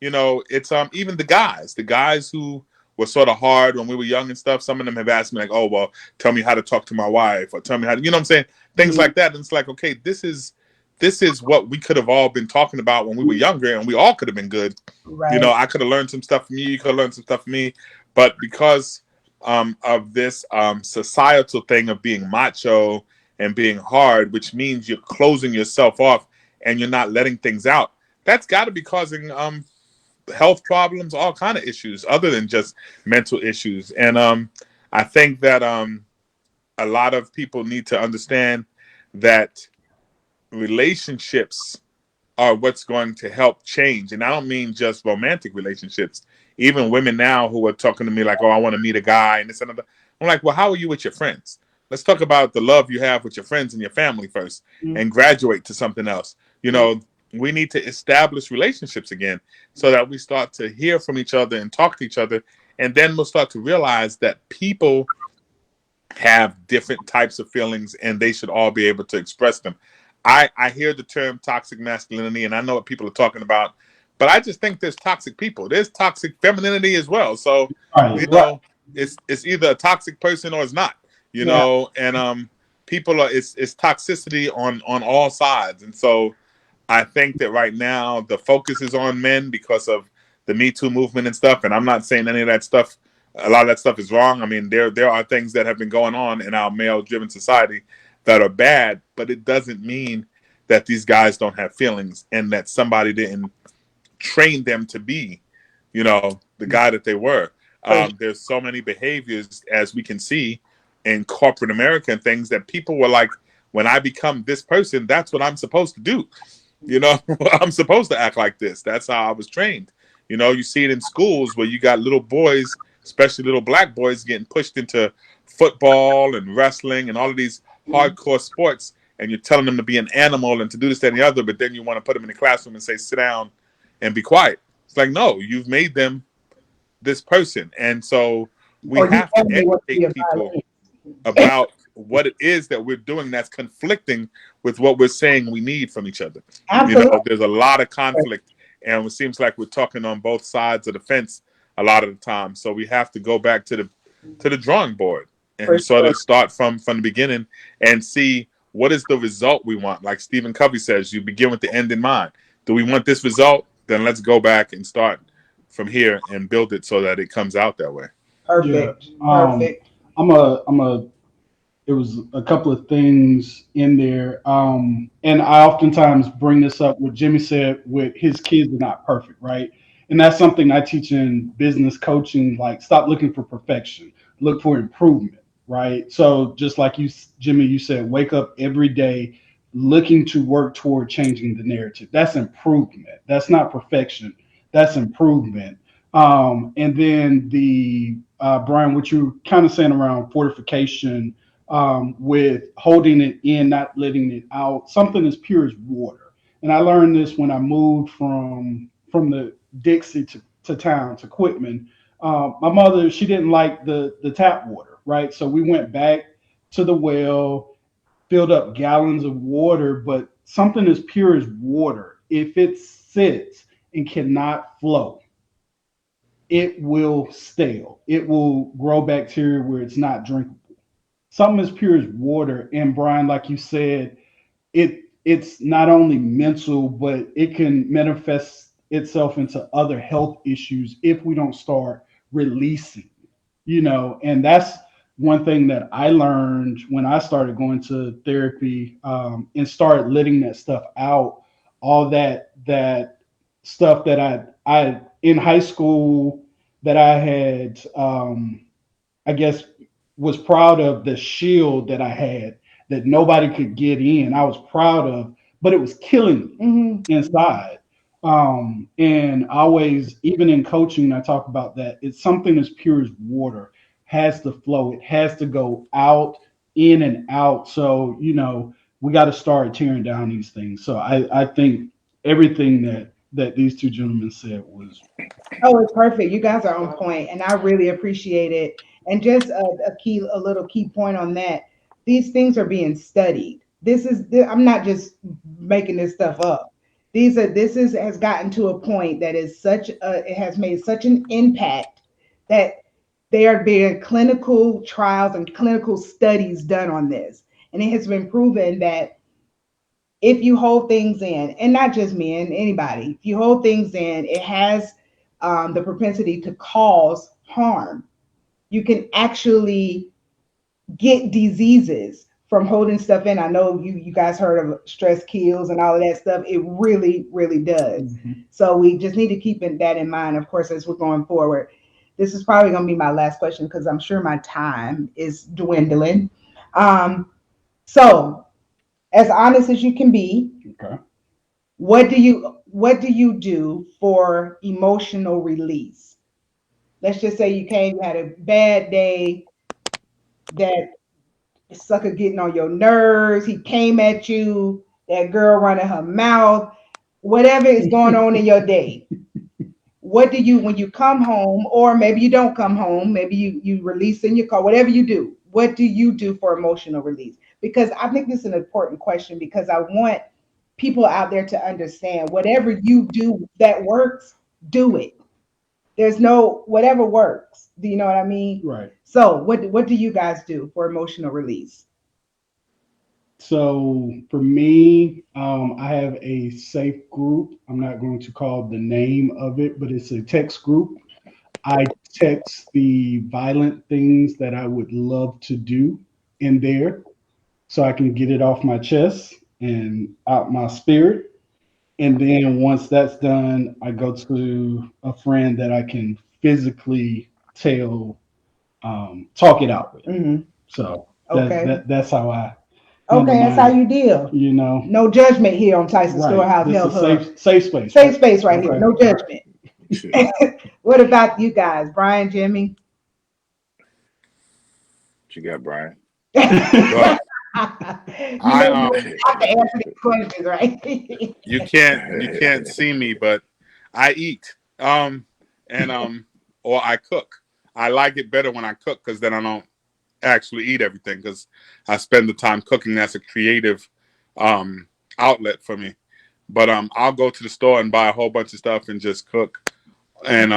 it's even the guys who were sort of hard when we were young and stuff. Some of them have asked me like, oh, well, tell me how to talk to my wife, or tell me how to, you know what I'm saying? Things like that. And it's like, okay, this is what we could have all been talking about when we were younger, and we all could have been good. Right. I could have learned some stuff from you could have learned some stuff from me. But because of this societal thing of being macho and being hard, which means you're closing yourself off and you're not letting things out, that's got to be causing health problems, all kind of issues other than just mental issues. And I think that a lot of people need to understand that relationships are what's going to help change. And I don't mean just romantic relationships. Even women now who are talking to me like, oh, I want to meet a guy and this and that. I'm like, well, how are you with your friends? Let's talk about the love you have with your friends and your family first and graduate to something else. You know, we need to establish relationships again so that we start to hear from each other and talk to each other. And then we'll start to realize that people have different types of feelings and they should all be able to express them. I hear the term toxic masculinity and I know what people are talking about, but I just think there's toxic people. There's toxic femininity as well. So, you know, it's either a toxic person or it's not, you know, and people are it's toxicity on all sides. And so I think that right now the focus is on men because of the Me Too movement and stuff. And I'm not saying any of that stuff, a lot of that stuff is wrong. I mean, there are things that have been going on in our male-driven society that are bad, but it doesn't mean that these guys don't have feelings and that somebody didn't train them to be, you know, the guy that they were. There's so many behaviors, as we can see in corporate America and things, that people were like, when I become this person, that's what I'm supposed to do. You know, I'm supposed to act like this. That's how I was trained. You know, you see it in schools where you got little boys, especially little black boys, getting pushed into football and wrestling and all of these hardcore sports, and you're telling them to be an animal and to do this, that, and the other, but then you want to put them in the classroom and say, sit down and be quiet. It's like, no, you've made them this person. And so we have to educate people about what it is that we're doing that's conflicting with what we're saying we need from each other. Absolutely. You know, there's a lot of conflict, and it seems like we're talking on both sides of the fence a lot of the time. So we have to go back to the drawing board and sort of start from the beginning and see what is the result we want. Like Stephen Covey says, you begin with the end in mind. Do we want this result? Then let's go back and start from here and build it so that it comes out that way. Perfect. Perfect. It was a couple of things in there. And I oftentimes bring this up, what Jimmy said, with his kids are not perfect, right? And that's something I teach in business coaching, like stop looking for perfection, look for improvement, right? So just like you, Jimmy, you said, wake up every day looking to work toward changing the narrative. That's improvement. That's not perfection. That's improvement. And then Brian, what you kind of saying around fortification, with holding it in, not letting it out, something as pure as water. And I learned this when I moved from the Dixie to town, to Quitman. My mother, she didn't like the tap water, right? So we went back to the well, filled up gallons of water, but something as pure as water, if it sits and cannot flow, it will stale. It will grow bacteria where it's not drinkable. Something as pure as water. And Brian, like you said, it's not only mental, but it can manifest itself into other health issues if we don't start releasing, and that's one thing that I learned when I started going to therapy, and started letting that stuff out, all that stuff that I in high school that I had, I guess, was proud of, the shield that I had that nobody could get in. I was proud of, but it was killing me inside. And always, even in coaching, I talk about that. It's something as pure as water, has to flow. It has to go out, in and out. So, we got to start tearing down these things. So I think everything that these two gentlemen said was. Oh, it's perfect. You guys are on point, and I really appreciate it. And just a little key point on that. These things are being studied. I'm not just making this stuff up. Has gotten to a point that it has made such an impact that there are being clinical trials and clinical studies done on this. And it has been proven that if you hold things in, and not just men, anybody, if you hold things in, it has the propensity to cause harm. You can actually get diseases from holding stuff in. I know you guys heard of stress kills and all of that stuff. It really, really does. So we just need to keep that in mind, of course, as we're going forward. This is probably going to be my last question because I'm sure my time is dwindling. So as honest as you can be, What do you do for emotional release? Let's just say you had a bad day, that sucker getting on your nerves, he came at you, that girl running her mouth, whatever is going on in your day. What do you, when you come home, or maybe you don't come home, maybe you release in your car, whatever you do, what do you do for emotional release? Because I think this is an important question, because I want people out there to understand, whatever you do that works, do it. There's no, whatever works. Do you know what I mean? Right. So what do you guys do for emotional release? So for me, I have a safe group. I'm not going to call the name of it, but it's a text group. I text the violent things that I would love to do in there so I can get it off my chest and out my spirit. And then once that's done, I go to a friend that I can physically tell, talk it out with. Mm-hmm. So Okay. that's how I handle Okay, that's how mine. you deal. You know, No judgment here on Tyson right? Storehouse This Health is Hub. safe space. Safe space right here. Okay. No judgment. What about you guys, Brian, Jimmy? What you got, Brian? You Well, I know, you have to answer these questions, right? you can't see me, but I eat. And or I cook. I like it better when I cook because then I don't actually eat everything because I spend the time cooking. That's a creative um outlet for me. But I'll go to the store and buy a whole bunch of stuff and just cook. And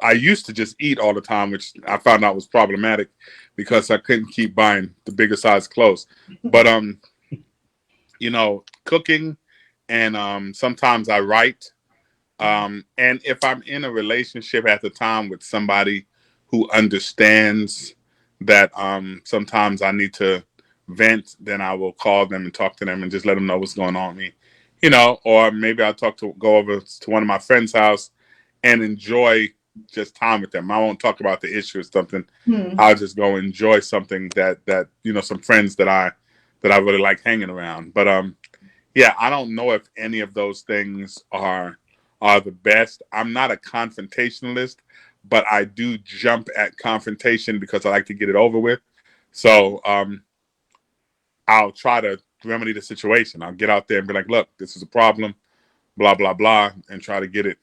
I used to just eat all the time, which I found out was problematic because I couldn't keep buying the bigger size clothes. But cooking, and sometimes I write. And if I'm in a relationship at the time with somebody who understands that sometimes I need to vent, then I will call them and talk to them and just let them know what's going on with me. Or maybe I'll go over to one of my friends' house and enjoy just time with them. I won't talk about the issue or something. Hmm. I'll just go enjoy something that some friends that I really like hanging around. But yeah, I don't know if any of those things are the best. I'm not a confrontationalist, but I do jump at confrontation because I like to get it over with. So I'll try to remedy the situation. I'll get out there and be like, "Look, this is a problem, blah blah blah," and try to get it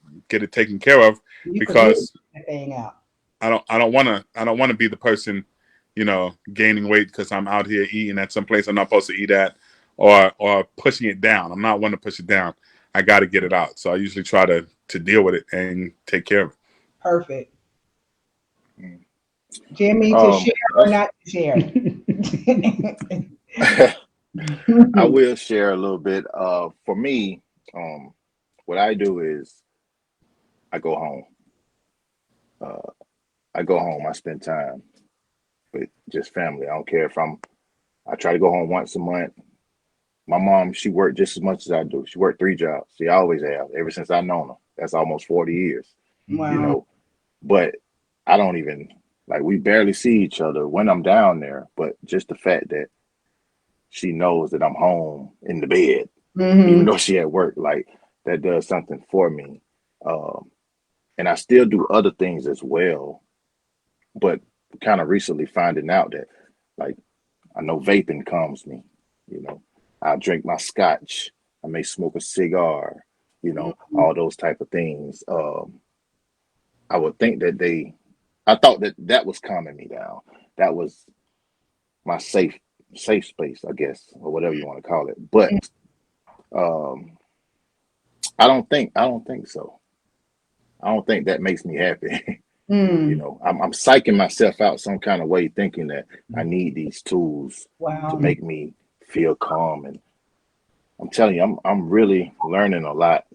taken care of You can really because get that thing out. I don't want to be the person, gaining weight because I'm out here eating at some place I'm not supposed to eat at, or pushing it down. I'm not one to push it down. I got to get it out. So I usually try to deal with it and take care of it. Perfect. Mm. Jimmy, to share or not to share? I will share a little bit. For me, what I do is I go home. Uh, I go home. I spend time with just family. I don't care if I try to go home once a month. My mom, she worked just as much as I do. She worked 3 jobs. She always have, ever since I've known her. That's almost 40 years, you Wow. know. But I don't even, like, we barely see each other when I'm down there. But just the fact that she knows that I'm home in the bed, even Mm-hmm. though she at work, like, that does something for me. Um, and I still do other things as well, but kind of recently finding out that, like, I know vaping calms me, you know. I drink my scotch. I may smoke a cigar, all those type of things. I would think that I thought that was calming me down. That was my safe space, I guess, or whatever you want to call it. But um, I don't think so. I don't think that makes me happy. Mm. I'm psyching myself out some kind of way, thinking that I need these tools to Wow. make me feel calm. And I'm telling you, I'm really learning a lot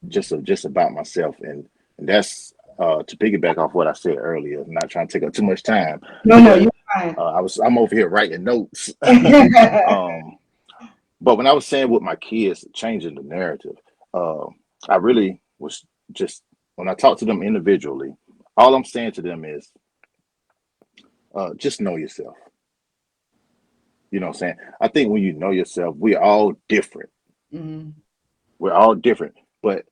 just about myself, and that's to piggyback off what I said earlier. I'm not trying to take up too much time, No, but you're fine. I'm over here writing notes. um, but when I was saying with my kids, changing the narrative, uh, I really was just when I talk to them individually, all I'm saying to them is just know yourself. You know what I'm saying? I think when you know yourself, we're all different. Mm. We're all different, but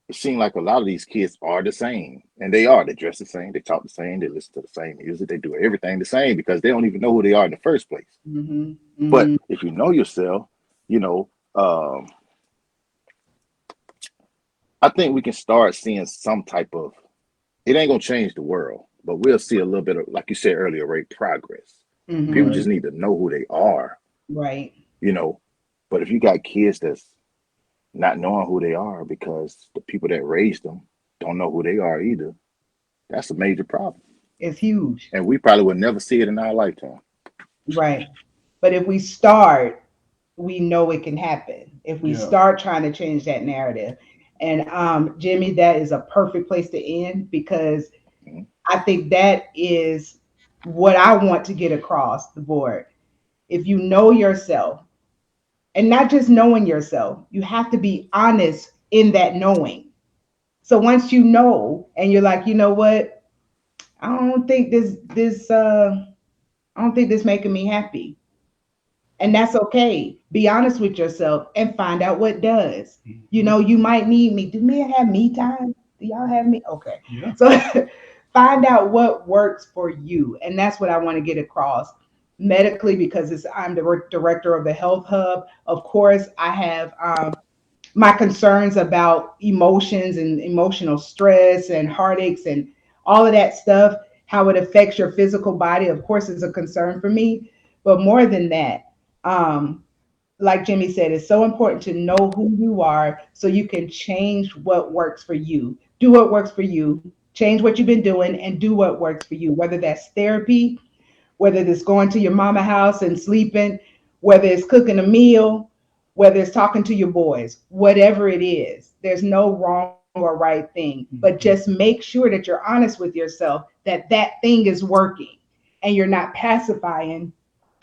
it seems like a lot of these kids are the same, and they are. They dress the same, they talk the same, they listen to the same music, they do everything the same because they don't even know who they are in the first place. Mm-hmm. But Mm-hmm. if you know yourself, you know, I think we can start seeing some type of. It ain't gonna change the world, but we'll see a little bit of, like you said earlier, right? Progress. People Mm-hmm. just need to know who they are, Right. you know. But if you got kids that's not knowing who they are because the people that raised them don't know who they are either, that's a major problem. It's huge. And we probably will never see it in our lifetime. Right. But if we start, we know it can happen. If we Yeah. start trying to change that narrative. And Jimmy, that is a perfect place to end because Mhm. I think that is what I want to get across the board. If you know yourself, and not just knowing yourself, you have to be honest in that knowing. So once you know and you're like, you know what, I don't think I don't think this making me happy. And that's okay. Be honest with yourself and find out what does. You Mhm. know, you might need me. Do men have me time? Do y'all have me? Okay. Yeah. So find out what works for you. And that's what I want to get across medically because I'm the director of the Health Hub. Of course, I have my concerns about emotions and emotional stress and heartaches and all of that stuff, how it affects your physical body, of course, is a concern for me. But more than that, um, like Jimmy said, it's so important to know who you are so you can change what works for you. Do what works for you, change what you've been doing, and do what works for you, whether that's therapy, whether it's going to your mama house and sleeping, whether it's cooking a meal, whether it's talking to your boys, whatever it is, there's no wrong or right thing. But just Mhm. make sure that you're honest with yourself that that thing is working and you're not pacifying,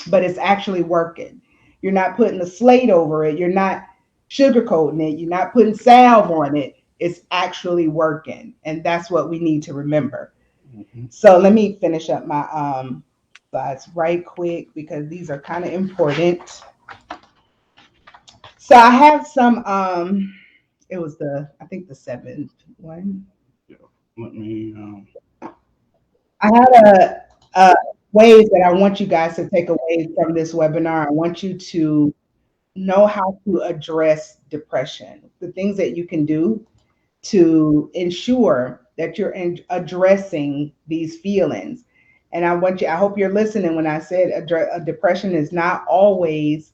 but it's actually working. You're not putting a slate over it. You're not sugarcoating it. You're not putting salve on it. It's actually working. And that's what we need to remember. Mhm. So let me finish up my slides right quick because these are kind of important. So I have some it was I think the seventh one. Yeah. Let me. I had a ways that I want you guys to take away from this webinar. I want you to know how to address depression, the things that you can do to ensure that you're addressing these feelings. And I hope you're listening when I said a depression is not always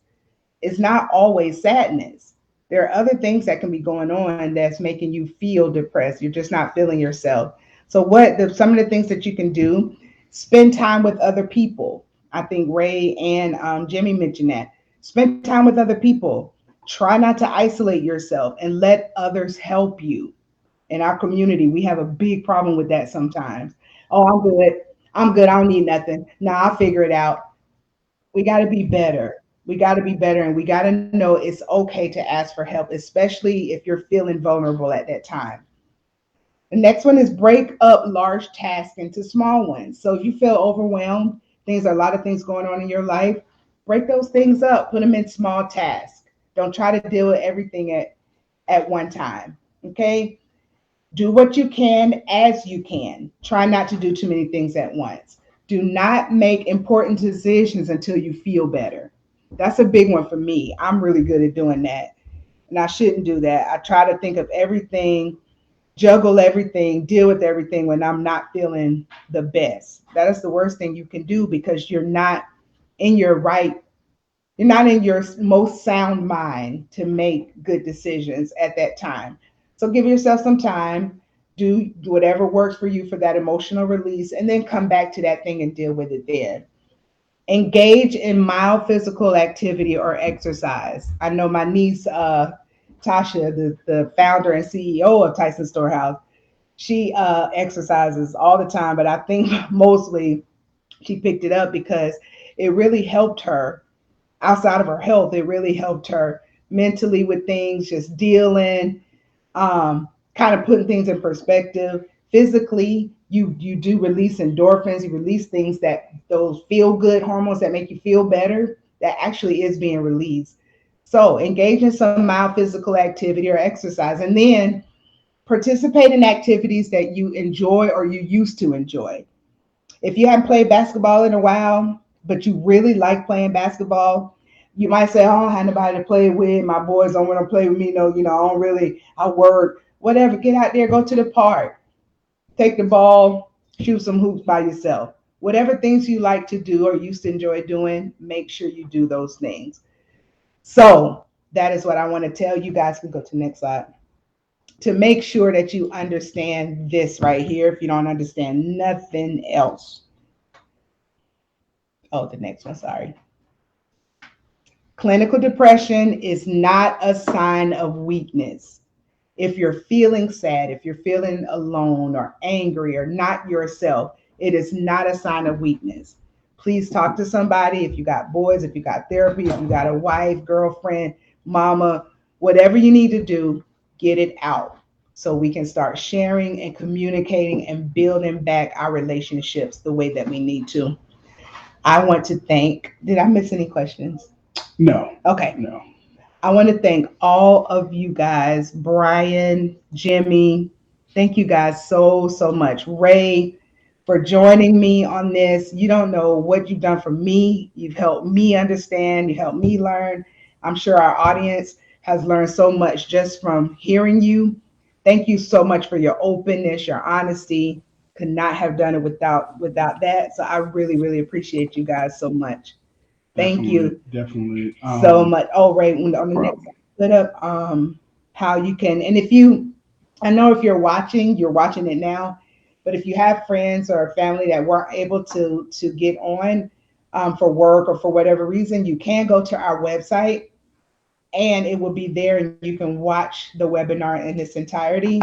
sadness. There are other things that can be going on that's making you feel depressed. You're just not feeling yourself. So some of the things that you can do, spend time with other people. I think Ray and Jimmy mentioned that. Spend time with other people. Try not to isolate yourself and let others help you. In our community, we have a big problem with that sometimes. Oh, I'm good. I'm good. I don't need nothing. Nah, I'll figure it out. We got to be better. We got to be better. And we got to know it's okay to ask for help, especially if you're feeling vulnerable at that time. The next one is break up large tasks into small ones. So if you feel overwhelmed, a lot of things going on in your life, break those things up, put them in small tasks. Don't try to deal with everything at one time. Okay. Do what you can as you can. Try not to do too many things at once. Do not make important decisions until you feel better. That's a big one for me. I'm really good at doing that. And I shouldn't do that. I try to think of everything, juggle everything, deal with everything when I'm not feeling the best. That is the worst thing you can do because in your right, you're not in your most sound mind to make good decisions at that time. So give yourself some time, do whatever works for you for that emotional release, and then come back to that thing and deal with it then. Engage in mild physical activity or exercise. I know my niece, Tasha, the founder and CEO of Tyson Storehouse, she exercises all the time, but I think mostly she picked it up because it really helped her outside of her health. It really helped her mentally with things, just dealing, kind of putting things in perspective. Physically, you do release endorphins, you release things that those feel good hormones that make you feel better, that actually is being released. So engage in some mild physical activity or exercise, and then participate in activities that you enjoy or you used to enjoy. If you haven't played basketball in a while, but you really like playing basketball, you might say, "Oh, I have nobody to play with. My boys don't want to play with me. No, I don't really. I work. Whatever. Get out there. Go to the park. Take the ball. Shoot some hoops by yourself. Whatever things you like to do or used to enjoy doing, make sure you do those things." So that is what I want to tell you guys. Can go to the next slide. To make sure that you understand this right here, if you don't understand nothing else. Oh, the next one, sorry. Clinical depression is not a sign of weakness. If you're feeling sad, if you're feeling alone or angry or not yourself, it is not a sign of weakness. Please talk to somebody. If you got boys, if you got therapy, if you got a wife, girlfriend, mama, whatever you need to do, get it out so we can start sharing and communicating and building back our relationships the way that we need to. I want to thank, did I miss any questions? No. Okay. No. I want to thank all of you guys, Brian, Jimmy. Thank you guys so, so much. Ray, for joining me on this. You don't know what you've done for me. You've helped me understand. You helped me learn. I'm sure our audience has learned so much just from hearing you. Thank you so much for your openness, your honesty. Could not have done it without that. So I really, really appreciate you guys so much. Thank you Definitely. so much. Oh, Ray, on the next slide, put up how you can, and if you, I know if you're watching it now, but if you have friends or family that weren't able to get on for work or for whatever reason, you can go to our website and it will be there and you can watch the webinar in its entirety.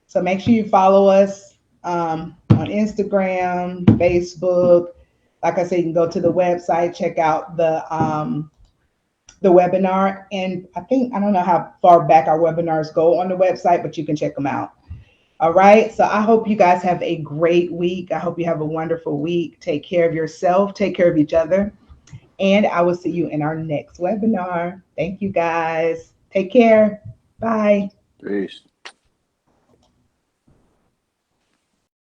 So make sure you follow us on Instagram, Facebook. Like I said, you can go to the website, check out the webinar. And I don't know how far back our webinars go on the website, but you can check them out. All right. So I hope you guys have a great week. I hope you have a wonderful week. Take care of yourself, take care of each other. And I will see you in our next webinar. Thank you guys. Take care. Bye. Peace.